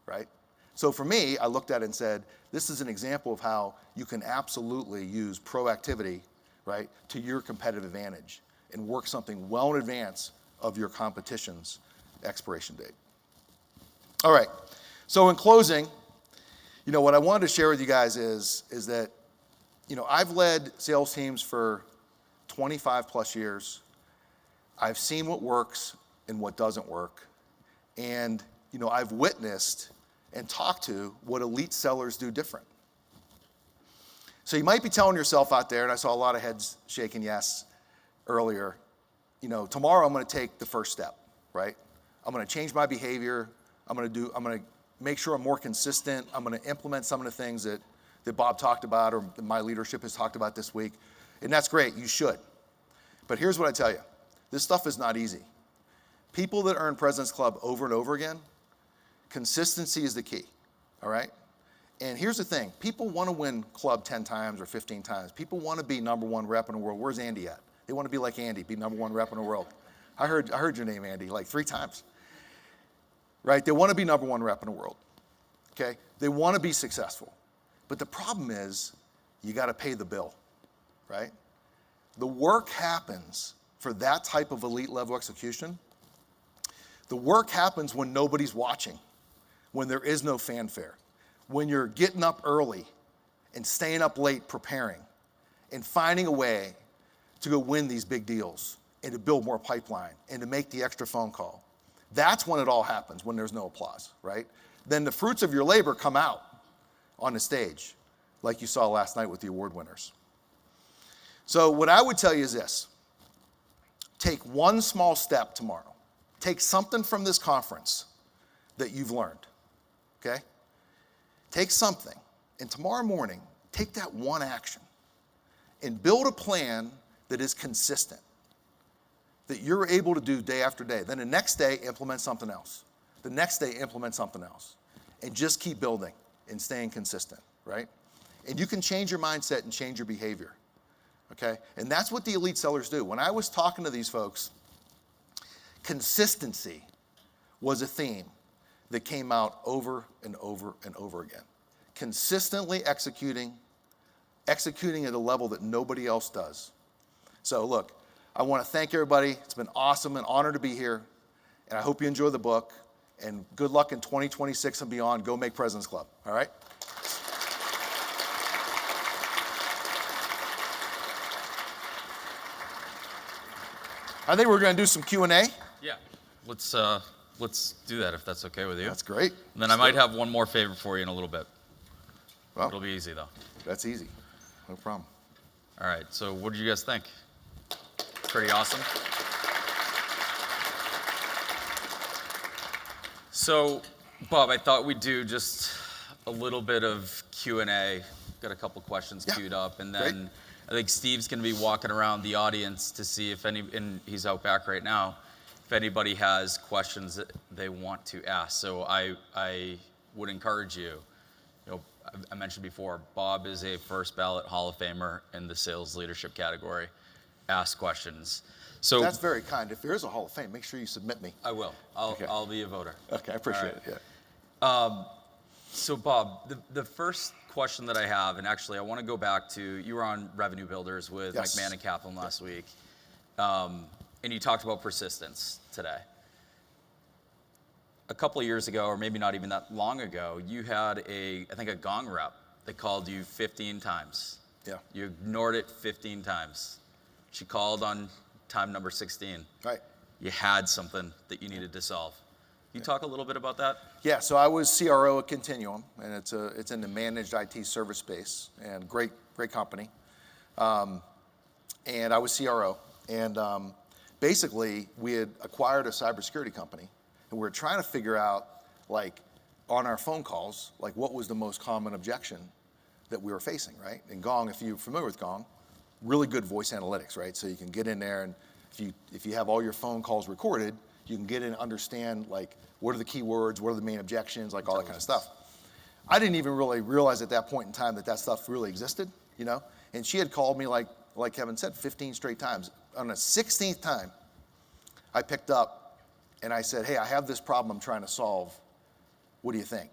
right? So for me, I looked at it and said, this is an example of how you can absolutely use proactivity, right, to your competitive advantage and work something well in advance of your competition's expiration date. All right, so in closing, what I wanted to share with you guys is that, I've led sales teams for 25 plus years. I've seen what works and what doesn't work. And, I've witnessed and talked to what elite sellers do different. So you might be telling yourself out there, and I saw a lot of heads shaking yes earlier, tomorrow I'm going to take the first step, right? I'm going to change my behavior. I'm going to make sure I'm more consistent. I'm going to implement some of the things that Bob talked about or that my leadership has talked about this week. And that's great. You should. But here's what I tell you. This stuff is not easy. People that earn President's Club over and over again, consistency is the key, all right? And here's the thing. People want to win club 10 times or 15 times. People want to be number one rep in the world. Where's Andy at? They want to be like Andy, be number one rep in the world. I heard your name, Andy, like 3 times. Right? They want to be number one rep in the world. Okay? They want to be successful. But the problem is you got to pay the bill, right? The work happens for that type of elite level execution. The work happens when nobody's watching, when there is no fanfare, when you're getting up early and staying up late preparing and finding a way to go win these big deals and to build more pipeline and to make the extra phone call. That's when it all happens, when there's no applause, right? Then the fruits of your labor come out on the stage, like you saw last night with the award winners. So what I would tell you is this. Take one small step tomorrow. Take something from this conference that you've learned, okay? Take something, and tomorrow morning, take that one action and build a plan that is consistent, that you're able to do day after day. Then the next day, implement something else. The next day, implement something else. And just keep building and staying consistent, right? And you can change your mindset and change your behavior, okay? And that's what the elite sellers do. When I was talking to these folks, consistency was a theme that came out over and over and over again. Consistently executing at a level that nobody else does. So look, I want to thank everybody. It's been awesome, an honor to be here. And I hope you enjoy the book. And good luck in 2026 and beyond. Go make President's Club, all right? I think we're going to do some Q&A. Yeah. Let's do that if that's okay with you. That's great. And then I might have one more favor for you in a little bit. Well, it'll be easy though. That's easy. No problem. All right. So what did you guys think? Pretty awesome. So, Bob, I thought we'd do just a little bit of Q&A. Got a couple questions queued up, and then Great. I think Steve's going to be walking around the audience to see if and he's out back right now, if anybody has questions that they want to ask. So I would encourage you. I mentioned before, Bob is a first ballot Hall of Famer in the sales leadership category. Ask questions. So That's very kind. If there is a Hall of Fame, make sure you submit me. I will. I'll be a voter. Okay, I appreciate it. Right. Yeah. So Bob, the first question that I have, and actually I want to go back to, you were on Revenue Builders with Yes. McMahon and Kaplan last week, and you talked about persistence today. A couple of years ago, or maybe not even that long ago, you had I think a gong rep that called you 15 times. Yeah. You ignored it 15 times. She called on time number 16. Right. You had something that you needed to solve. Can you talk a little bit about that? Yeah, so I was CRO at Continuum, and it's in the managed IT service space, and great company. And I was CRO, and basically we had acquired a cybersecurity company, and we were trying to figure out, like, on our phone calls, like, what was the most common objection that we were facing, right? And Gong, if you're familiar with Gong, really good voice analytics, right? So you can get in there, and if you have all your phone calls recorded, you can get in and understand, like, what are the key words, what are the main objections, like all that kind of stuff. I didn't even really realize at that point in time that stuff really existed, And she had called me, like Kevin said, 15 straight times. On the 16th time, I picked up and I said, hey, I have this problem I'm trying to solve. What do you think?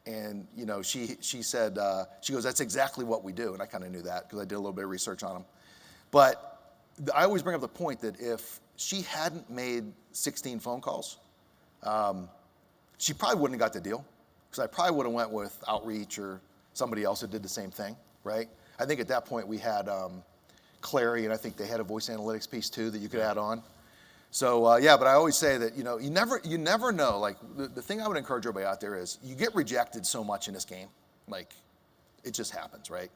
And, she said, she goes, that's exactly what we do. And I kind of knew that because I did a little bit of research on them. But I always bring up the point that if she hadn't made 16 phone calls, she probably wouldn't have got the deal, because I probably would have went with Outreach or somebody else that did the same thing, right? I think at that point we had Clary, and I think they had a voice analytics piece too that you could add on. So but I always say that you never know. Like the thing I would encourage everybody out there is you get rejected so much in this game, like it just happens, right?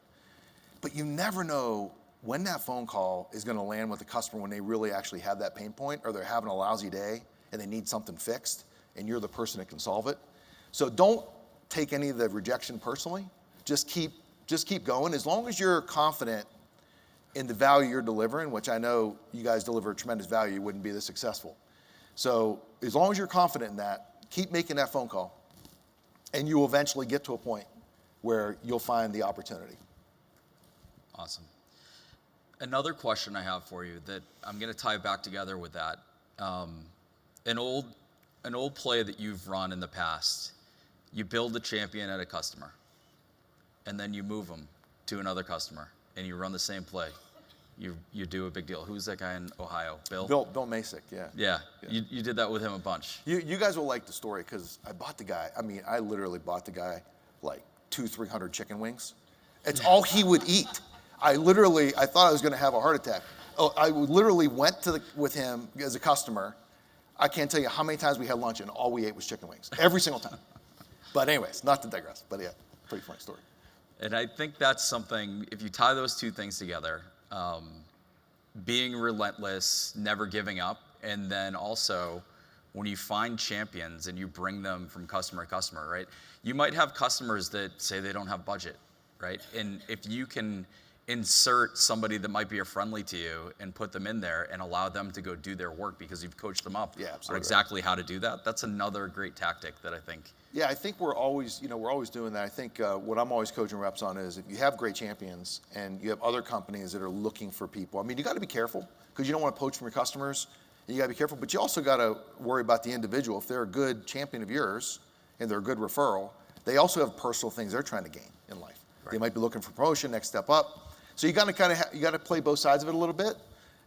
But you never know when that phone call is going to land with the customer when they really actually have that pain point, or they're having a lousy day and they need something fixed, and you're the person that can solve it. So don't take any of the rejection personally. Just keep going. As long as you're confident in the value you're delivering, which I know you guys deliver tremendous value, you wouldn't be this successful. So as long as you're confident in that, keep making that phone call, and you will eventually get to a point where you'll find the opportunity. Awesome. Another question I have for you that I'm going to tie back together with that. An old play that you've run in the past. You build a champion at a customer, and then you move them to another customer, and you run the same play. You do a big deal. Who's that guy in Ohio? Bill? Bill Masick, yeah. Yeah. You did that with him a bunch. You guys will like the story, because I bought the guy. I mean, I literally bought the guy like 200-300 chicken wings. It's all he would eat. I thought I was going to have a heart attack. Oh, I literally went with him as a customer. I can't tell you how many times we had lunch and all we ate was chicken wings. Every single time. But anyways, not to digress. But yeah, pretty funny story. And I think that's something, if you tie those two things together, being relentless, never giving up, and then also when you find champions and you bring them from customer to customer, right? You might have customers that say they don't have budget, right? And if you can insert somebody that might be friendly to you and put them in there and allow them to go do their work because you've coached them up on exactly how to do that, that's another great tactic that I think. Yeah, I think we're always doing that. I think what I'm always coaching reps on is, if you have great champions and you have other companies that are looking for people, I mean, you got to be careful, because you don't want to poach from your customers. You got to be careful, but you also got to worry about the individual. If they're a good champion of yours and they're a good referral, they also have personal things they're trying to gain in life. Right. They might be looking for promotion, next step up. So you got to play both sides of it a little bit,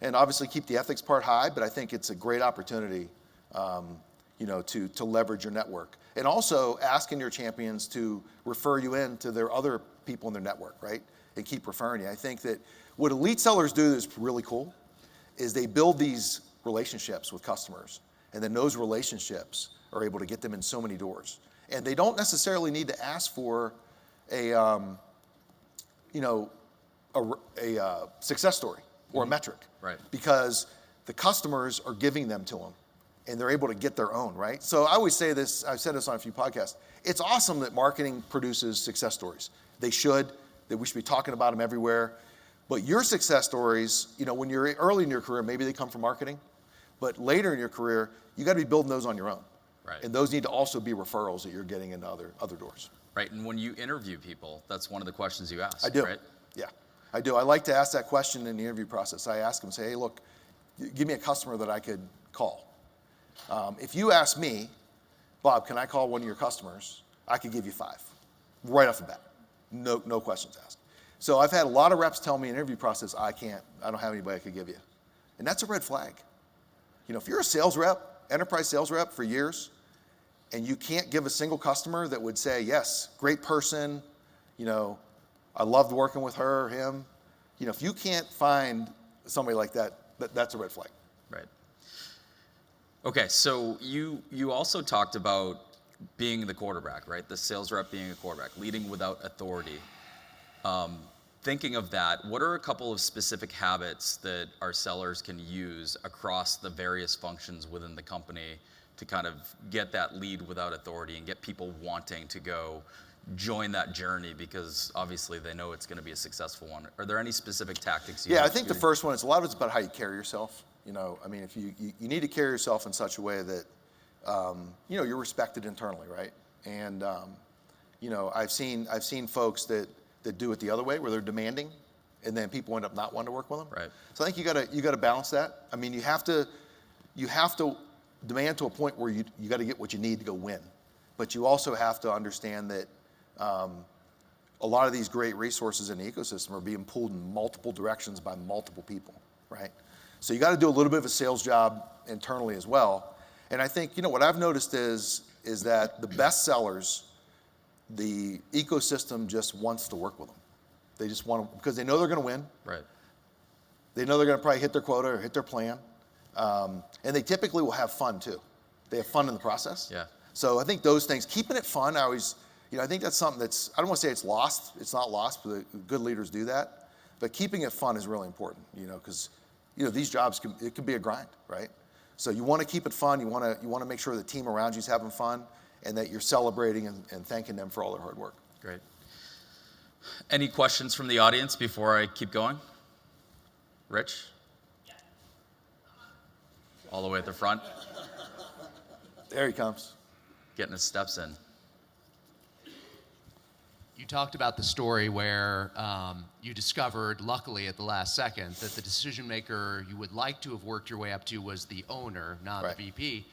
and obviously keep the ethics part high. But I think it's a great opportunity, to leverage your network, and also asking your champions to refer you in to their other people in their network, right? And keep referring you. I think that what elite sellers do that's really cool is they build these relationships with customers, and then those relationships are able to get them in so many doors, and they don't necessarily need to ask for a success story or a metric, right? Because the customers are giving them to them, and they're able to get their own, right? So I always say this, I've said this on a few podcasts, it's awesome that marketing produces success stories. They should, that we should be talking about them everywhere. But your success stories, when you're early in your career, maybe they come from marketing, but later in your career, you got to be building those on your own. Right. And those need to also be referrals that you're getting into other doors. Right, and when you interview people, that's one of the questions you ask. I do, right? Yeah. I do. I like to ask that question in the interview process. I ask them, say, hey, look, give me a customer that I could call. If you ask me, Bob, can I call one of your customers? I could give you 5, right off the bat. No questions asked. So I've had a lot of reps tell me in the interview process, I don't have anybody I could give you. And that's a red flag. If you're a sales rep, enterprise sales rep for years, and you can't give a single customer that would say, yes, great person, I loved working with her or him. If you can't find somebody like that, that's a red flag. Right. Okay, so you also talked about being the quarterback, right? The sales rep being a quarterback, leading without authority. Thinking of that, what are a couple of specific habits that our sellers can use across the various functions within the company to kind of get that lead without authority and get people wanting to go join that journey, because obviously they know it's going to be a successful one? Are there any specific tactics you I think the first one is, a lot of it's about how you carry yourself. If you need to carry yourself in such a way that you're respected internally, right? And I've seen folks that do it the other way, where they're demanding, and then people end up not wanting to work with them. Right. So I think you got to balance that. I mean, you have to demand to a point where you got to get what you need to go win, but you also have to understand that a lot of these great resources in the ecosystem are being pulled in multiple directions by multiple people, right? So you got to do a little bit of a sales job internally as well. And I think, what I've noticed is that the best sellers, the ecosystem just wants to work with them. They just want to, because they know they're going to win. Right. They know they're going to probably hit their quota or hit their plan. And they typically will have fun too. They have fun in the process. Yeah. So I think those things, keeping it fun, I think that's something that's, I don't want to say it's lost. It's not lost, but good leaders do that. But keeping it fun is really important, because these jobs can be a grind, right? So you want to keep it fun. You want to make sure the team around you is having fun, and that you're celebrating and thanking them for all their hard work. Great. Any questions from the audience before I keep going? Rich? All the way at the front. There he comes. Getting his steps in. You talked about the story where you discovered, luckily at the last second, that the decision maker you would like to have worked your way up to was the owner, not Right. the VP.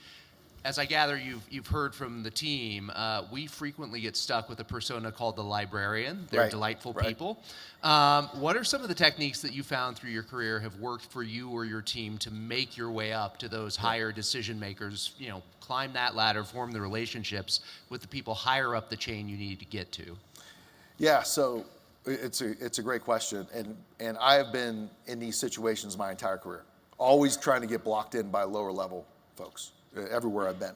As I gather, you've heard from the team, we frequently get stuck with a persona called the librarian. They're Right. delightful Right. people. What are some of the techniques that you found through your career have worked for you or your team to make your way up to those higher decision makers, climb that ladder, form the relationships with the people higher up the chain you need to get to? Yeah, so it's a great question, and I have been in these situations my entire career, always trying to get blocked in by lower level folks everywhere I've been.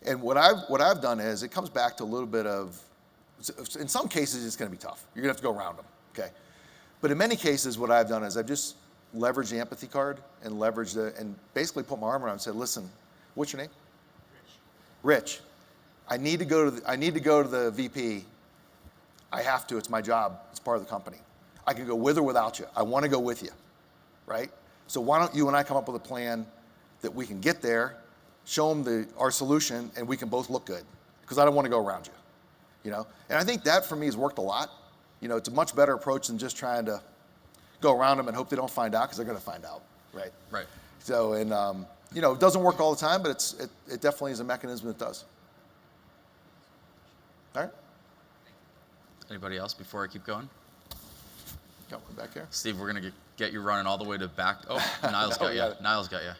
And what I've done is it comes back to a little bit of, in some cases it's going to be tough. You're going to have to go around them, okay? But in many cases, what I've done is I've just leveraged the empathy card and and basically put my arm around and said, listen, what's your name? Rich. I need to go to the VP. I have to. It's my job. It's part of the company. I can go with or without you. I want to go with you, right? So why don't you and I come up with a plan that we can get there, show them our solution, and we can both look good, because I don't want to go around you, And I think that for me has worked a lot. It's a much better approach than just trying to go around them and hope they don't find out, because they're going to find out, right? Right. So, and it doesn't work all the time, but it definitely is a mechanism that does. All right. Anybody else before I keep going? Got one back here. Steve, we're going to get you running all the way to back. Oh, Niles got you. got it. Niles got you.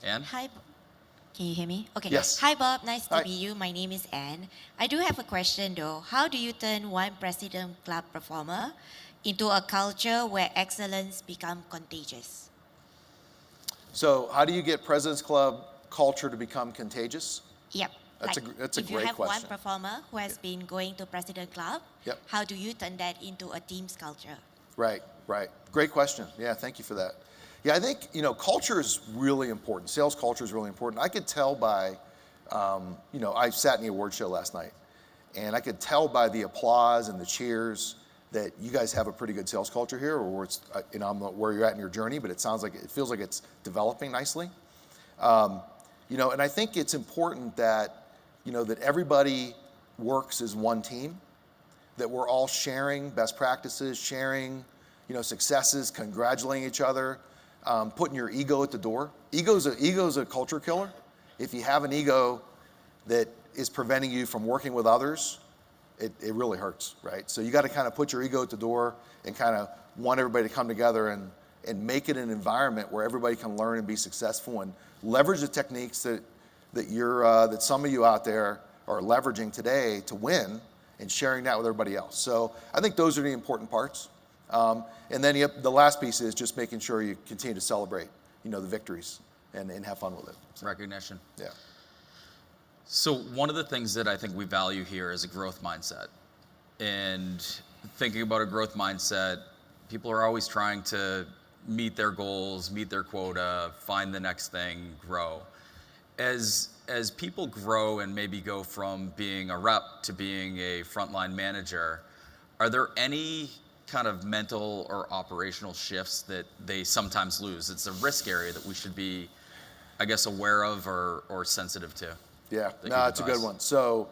Ann? Hi, can you hear me? Okay. Yes. Hi, Bob. Nice to Hi. meet you. My name is Anne. I do have a question though. How do you turn one President Club performer into a culture where excellence becomes contagious? So how do you get President's Club culture to become contagious? Yep. That's a if great you have question. one performer who has been going to President Club, Yep. how do you turn that into a team's culture? Right. Great question. Yeah, thank you for that. Yeah, I think, culture is really important. Sales culture is really important. I could tell by, I sat in the award show last night, and I could tell by the applause and the cheers that you guys have a pretty good sales culture here, or it's, I'm not where you're at in your journey, but it feels like it's developing nicely. And I think it's important that, that everybody works as one team, that we're all sharing best practices, sharing, successes, congratulating each other, putting your ego at the door. Ego's a culture killer. If you have an ego that is preventing you from working with others, it really hurts, right? So you got to kind of put your ego at the door and kind of want everybody to come together and make it an environment where everybody can learn and be successful and leverage the techniques that some of you out there are leveraging today to win, and sharing that with everybody else. So I think those are the important parts. And then the last piece is just making sure you continue to celebrate, the victories and have fun with it. So, Recognition. yeah. So one of the things that I think we value here is a growth mindset. And thinking about a growth mindset, people are always trying to meet their goals, meet their quota, find the next thing, grow. As people grow and maybe go from being a rep to being a frontline manager, are there any kind of mental or operational shifts that they sometimes lose? It's a risk area that we should be, I guess, aware of or sensitive to. Yeah, that no, you'd it's a good advise? one. So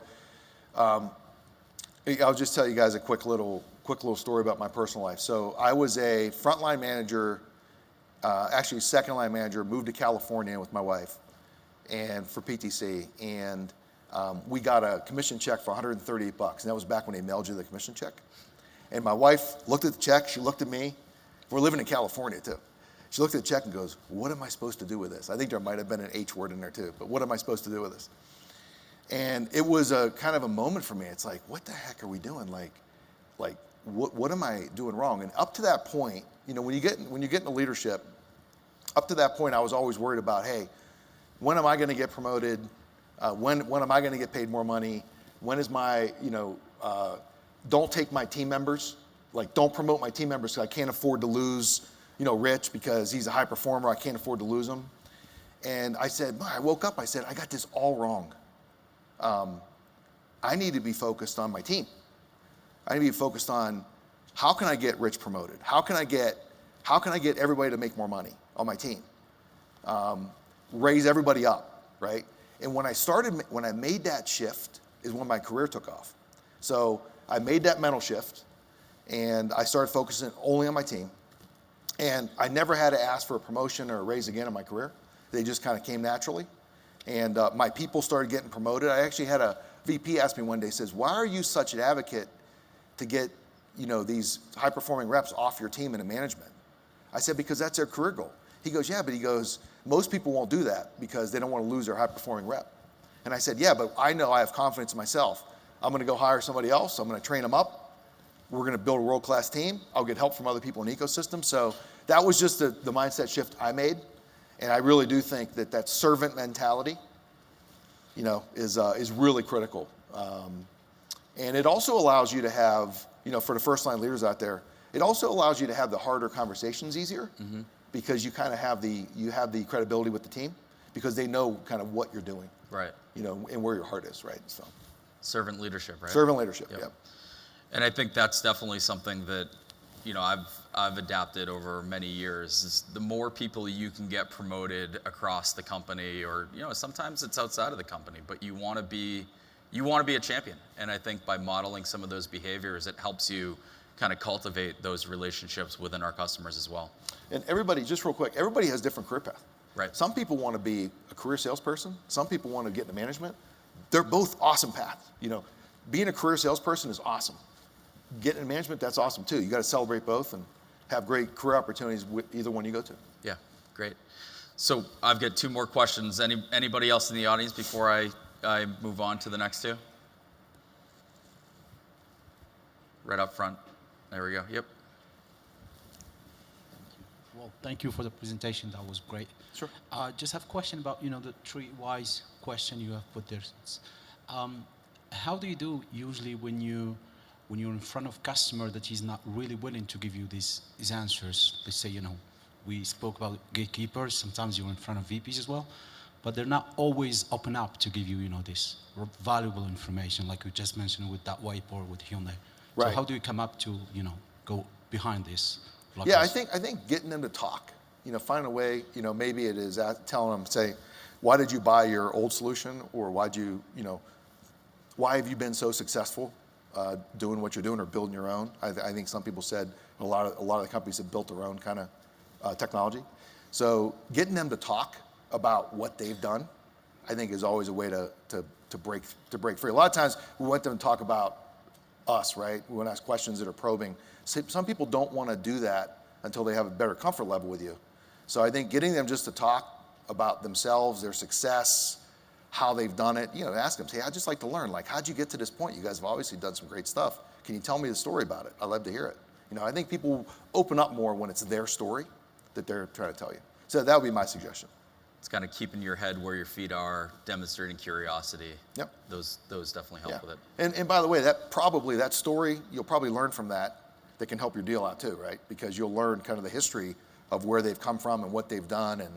I'll just tell you guys a quick little story about my personal life. So I was a frontline manager, actually second line manager, moved to California with my wife and for PTC, and we got a commission check for $138, and that was back when they mailed you the commission check. And my wife looked at the check, she looked at me. We're living in California too. She looked at the check and goes, what am I supposed to do with this? I think there might have been an H word in there too, but what am I supposed to do with this? And it was a kind of a moment for me. It's like, what the heck are we doing? Like what am I doing wrong? And up to that point, when you get into leadership, up to that point, I was always worried about, hey, when am I going to get promoted? When am I going to get paid more money? When is my, don't take my team members. like don't promote my team members because I can't afford to lose, Rich because he's a high performer. I can't afford to lose him. And I said, I woke up, I said, I got this all wrong. I need to be focused on my team. I need to be focused on how can I get Rich promoted? How can I get everybody to make more money on my team? Raise everybody up, right? And when I made that shift is when my career took off. So I made that mental shift and I started focusing only on my team. And I never had to ask for a promotion or a raise again in my career. They just kind of came naturally. And my people started getting promoted. I actually had a VP ask me one day, says, why are you such an advocate to get, these high performing reps off your team into management? I said, because that's their career goal. He goes, yeah, but he goes, most people won't do that because they don't want to lose their high performing rep. And I said, yeah, but I know I have confidence in myself. I'm going to go hire somebody else. I'm going to train them up. We're going to build a world-class team. I'll get help from other people in the ecosystem. So that was just the mindset shift I made. And I really do think that servant mentality, is really critical. And it also allows you to have, for the first line leaders out there, it also allows you to have the harder conversations easier because you kind of have the credibility with the team because they know kind of what you're doing. Right. And where your heart is, right? So. Servant leadership, right? Servant leadership, yep. And I think that's definitely something that, I've adapted over many years. Is the more people you can get promoted across the company, or sometimes it's outside of the company, but you want to be a champion. And I think by modeling some of those behaviors, it helps you kind of cultivate those relationships within our customers as well. And everybody, just real quick, everybody has different career path. Right. Some people want to be a career salesperson. Some people want to get into management. They're both awesome paths. Being a career salesperson is awesome. Getting into management, that's awesome too. You got to celebrate both and have great career opportunities with either one you go to. Yeah, great. So I've got two more questions. Anybody else in the audience before I move on to the next two? Right up front. There we go. Yep. Well, thank you for the presentation. That was great. Sure. Just have a question about, the three whys question you have put there. How do you do usually when you're in front of customer that he's not really willing to give you these answers? They say, we spoke about gatekeepers. Sometimes you're in front of VPs as well, but they're not always open up to give you, this valuable information, like you just mentioned with that whiteboard with Hyundai. Right. So how do you come up to, go behind this? Yeah, I think getting them to talk, find a way, maybe it is telling them, say, why did you buy your old solution, or why have you been so successful doing what you're doing or building your own? I think some people said a lot of the companies have built their own kind of technology. So getting them to talk about what they've done, I think is always a way to break free. A lot of times we want them to talk about us, right? We want to ask questions that are probing. Some people don't want to do that until they have a better comfort level with you. So I think getting them just to talk about themselves, their success, how they've done it, ask them, say, I'd just like to learn, like, how'd you get to this point? You guys have obviously done some great stuff. Can you tell me the story about it? I'd love to hear it. I think people open up more when it's their story that they're trying to tell you. So that would be my suggestion. It's kind of keeping your head where your feet are, demonstrating curiosity. Yep. Those definitely help with it. And by the way, that story, you'll probably learn from that can help your deal out too, right? Because you'll learn kind of the history of where they've come from and what they've done. And,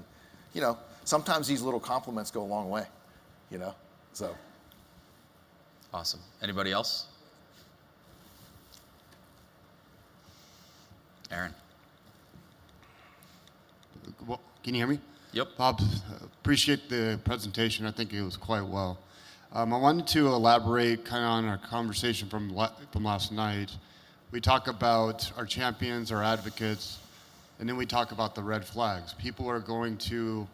sometimes these little compliments go a long way, so. Awesome. Anybody else? Aaron. Well, can you hear me? Yep. Bob, appreciate the presentation. I think it was quite well. I wanted to elaborate kind of on our conversation from last night. We talk about our champions, our advocates, and then we talk about the red flags. People are going to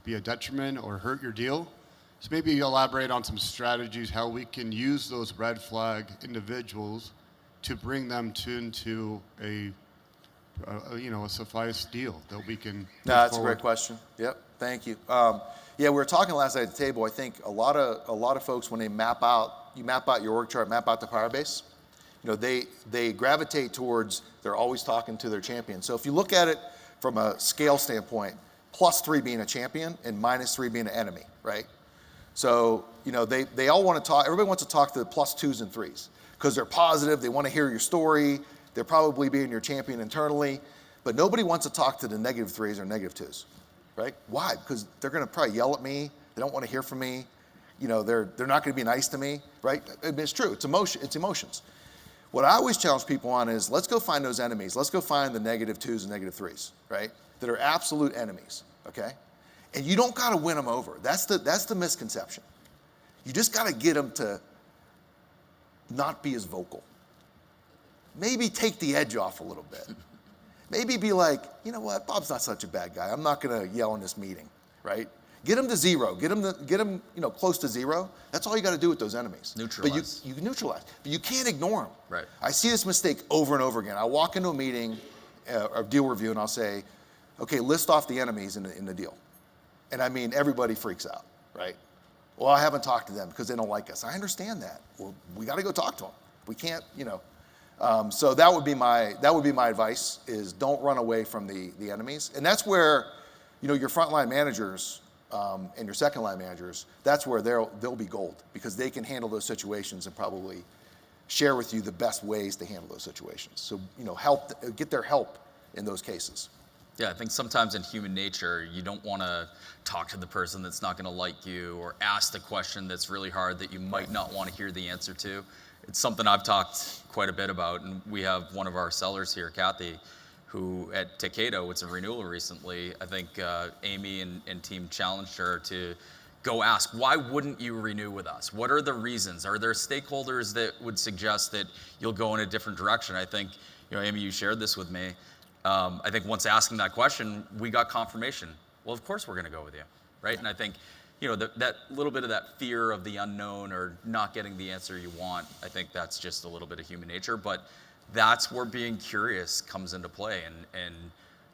be a detriment or hurt your deal. So maybe elaborate on some strategies, how we can use those red flag individuals to bring them into a suffice deal that we can. No, that's a great question. Yep, thank you. We were talking last night at the table. I think a lot of folks, when they map out your org chart, map out the power base, they gravitate towards, they're always talking to their champion. So if you look at it from a scale standpoint, +3 being a champion and -3 being an enemy, right? So, they all want to talk, everybody wants to talk to the +2s and 3s because they're positive, they want to hear your story, They're probably being your champion internally, but nobody wants to talk to the negative threes or negative twos, right? Why? Because they're going to probably yell at me. They don't want to hear from me. You know, they're not going to be nice to me, right? I mean, it's true. It's emotions. What I always challenge people on is let's go find those enemies. Let's go find the negative twos and negative threes, right? That are absolute enemies, okay? And you don't got to win them over. That's the misconception. You just got to get them to not be as vocal. Maybe take the edge off a little bit. Maybe be like, you know what, Bob's not such a bad guy. I'm not going to yell in this meeting, right? Get them to zero. Get them, close to zero. That's all you got to do with those enemies. Neutralize. But you neutralize. But you can't ignore them. Right. I see this mistake over and over again. I walk into a meeting, a deal review, and I'll say, okay, list off the enemies in the deal. And I mean, everybody freaks out, right? Well, I haven't talked to them because they don't like us. I understand that. Well, we got to go talk to them. We can't, So that would be my advice: is don't run away from the enemies. And that's where, your frontline managers and your second line managers. That's where they'll be gold, because they can handle those situations and probably share with you the best ways to handle those situations. So get their help in those cases. Yeah, I think sometimes in human nature, you don't want to talk to the person that's not going to like you, or ask the question that's really hard that you might not want to hear the answer to. It's something I've talked quite a bit about, and we have one of our sellers here, Kathy, who at Takeda, it's a renewal recently. I think Amy and team challenged her to go ask, why wouldn't you renew with us? What are the reasons? Are there stakeholders that would suggest that you'll go in a different direction? I think, Amy, you shared this with me. I think once asking that question, we got confirmation. Well, of course we're going to go with you, right? And I think, that little bit of that fear of the unknown or not getting the answer you want, I think that's just a little bit of human nature. But that's where being curious comes into play, and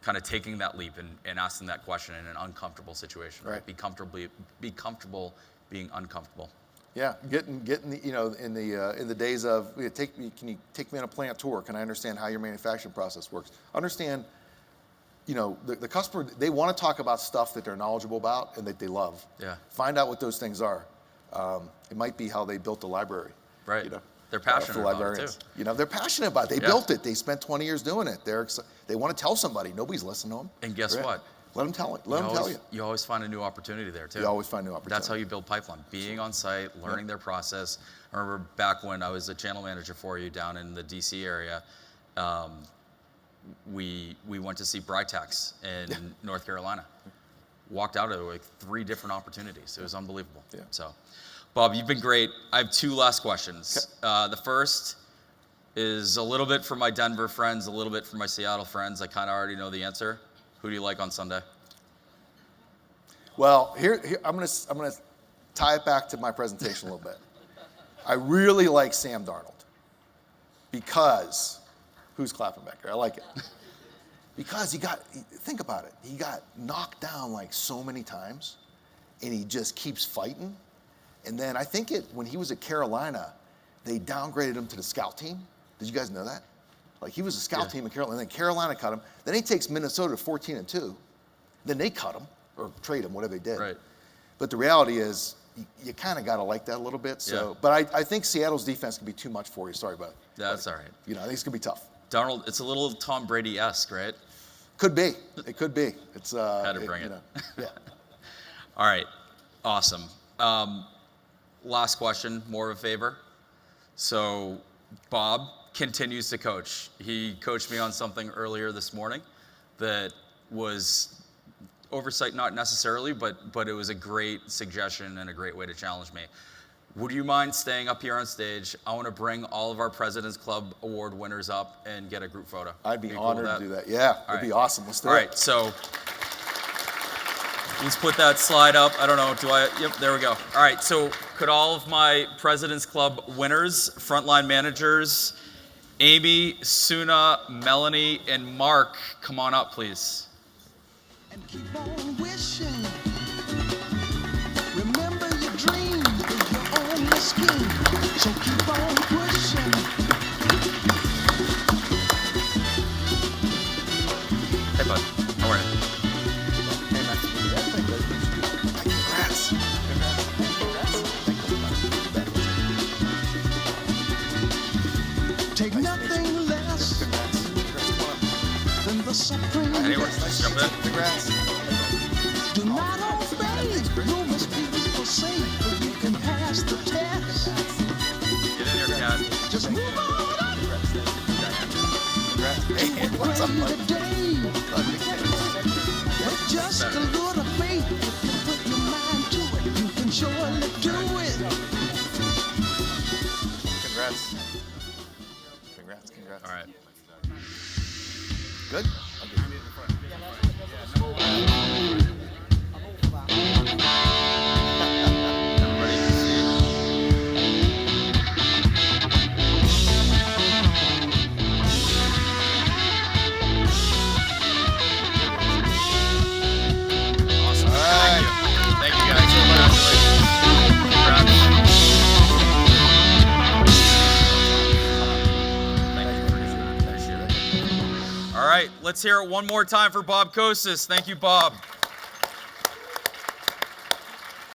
kind of taking that leap and asking that question in an uncomfortable situation. Right? Be comfortable being uncomfortable. Yeah, getting in the days of can you take me on a plant tour? Can I understand how your manufacturing process works? Understand, the customer, they want to talk about stuff that they're knowledgeable about and that they love. Yeah. Find out what those things are. It might be how they built the library. Right. They're passionate about it too. They're passionate about it. They built it. They spent 20 years doing it. They want to tell somebody. Nobody's listening to them. And guess what? Let them tell it. Let them tell you. You always find a new opportunity there too. You always find new opportunity. That's how you build pipeline. Being on site, learning their process. I remember back when I was a channel manager for you down in the DC area, we went to see Britex in North Carolina. Walked out of like 3 different opportunities. It was unbelievable. Yeah. So, Bob, you've been great. I have 2 last questions. The first is a little bit for my Denver friends, a little bit for my Seattle friends. I kind of already know the answer. Who do you like on Sunday? Well, here I'm gonna tie it back to my presentation a little bit. I really like Sam Darnold because who's clapping back there? I like it. Because think about it, he got knocked down like so many times, and he just keeps fighting. And then I think when he was at Carolina, they downgraded him to the scout team. Did you guys know that? Like, he was a scout team in Carolina, and then Carolina cut him. Then he takes Minnesota to 14-2. Then they cut him or trade him, whatever they did. Right. But the reality is, you kind of got to like that a little bit. So, but I think Seattle's defense can be too much for you. Sorry about it. That's all right. I think it's gonna be tough. Darnold, it's a little Tom Brady-esque, right? Could be. It could be. It's had to bring it. Yeah. All right. Awesome. Last question, more of a favor. So, Bob continues to coach. He coached me on something earlier this morning that was oversight, not necessarily, but it was a great suggestion and a great way to challenge me. Would you mind staying up here on stage? I want to bring all of our President's Club Award winners up and get a group photo. I'd be honored to do that. Yeah, it'd be awesome. Let's do it. All right, so let's put that slide up. I don't know, yep, there we go. All right, so could all of my President's Club winners, frontline managers, Amy, Suna, Melanie, and Mark, come on up, please. And keep on wishing. Remember your dream is your only scheme. So keep on pushing. Hey, bud. How are you? Hey, nice to meet you. Congrats. Take nothing less the supreme Anyway, test. jump in. Congrats. Do not obey rumors people say, but you can pass the test. Get in here, Cat. Just move on up Congrats. Hey, to what's up, a buddy? greater day. With just a little faith, if you put your mind to it, you can surely do it. Congrats. Congrats. All right. Good? Everybody can see. Awesome. All right. Thank you, guys. Congratulations. Congrats. Thank you for doing that. Appreciate it. All right, let's hear it one more time for Bob Kocis. Thank you, Bob.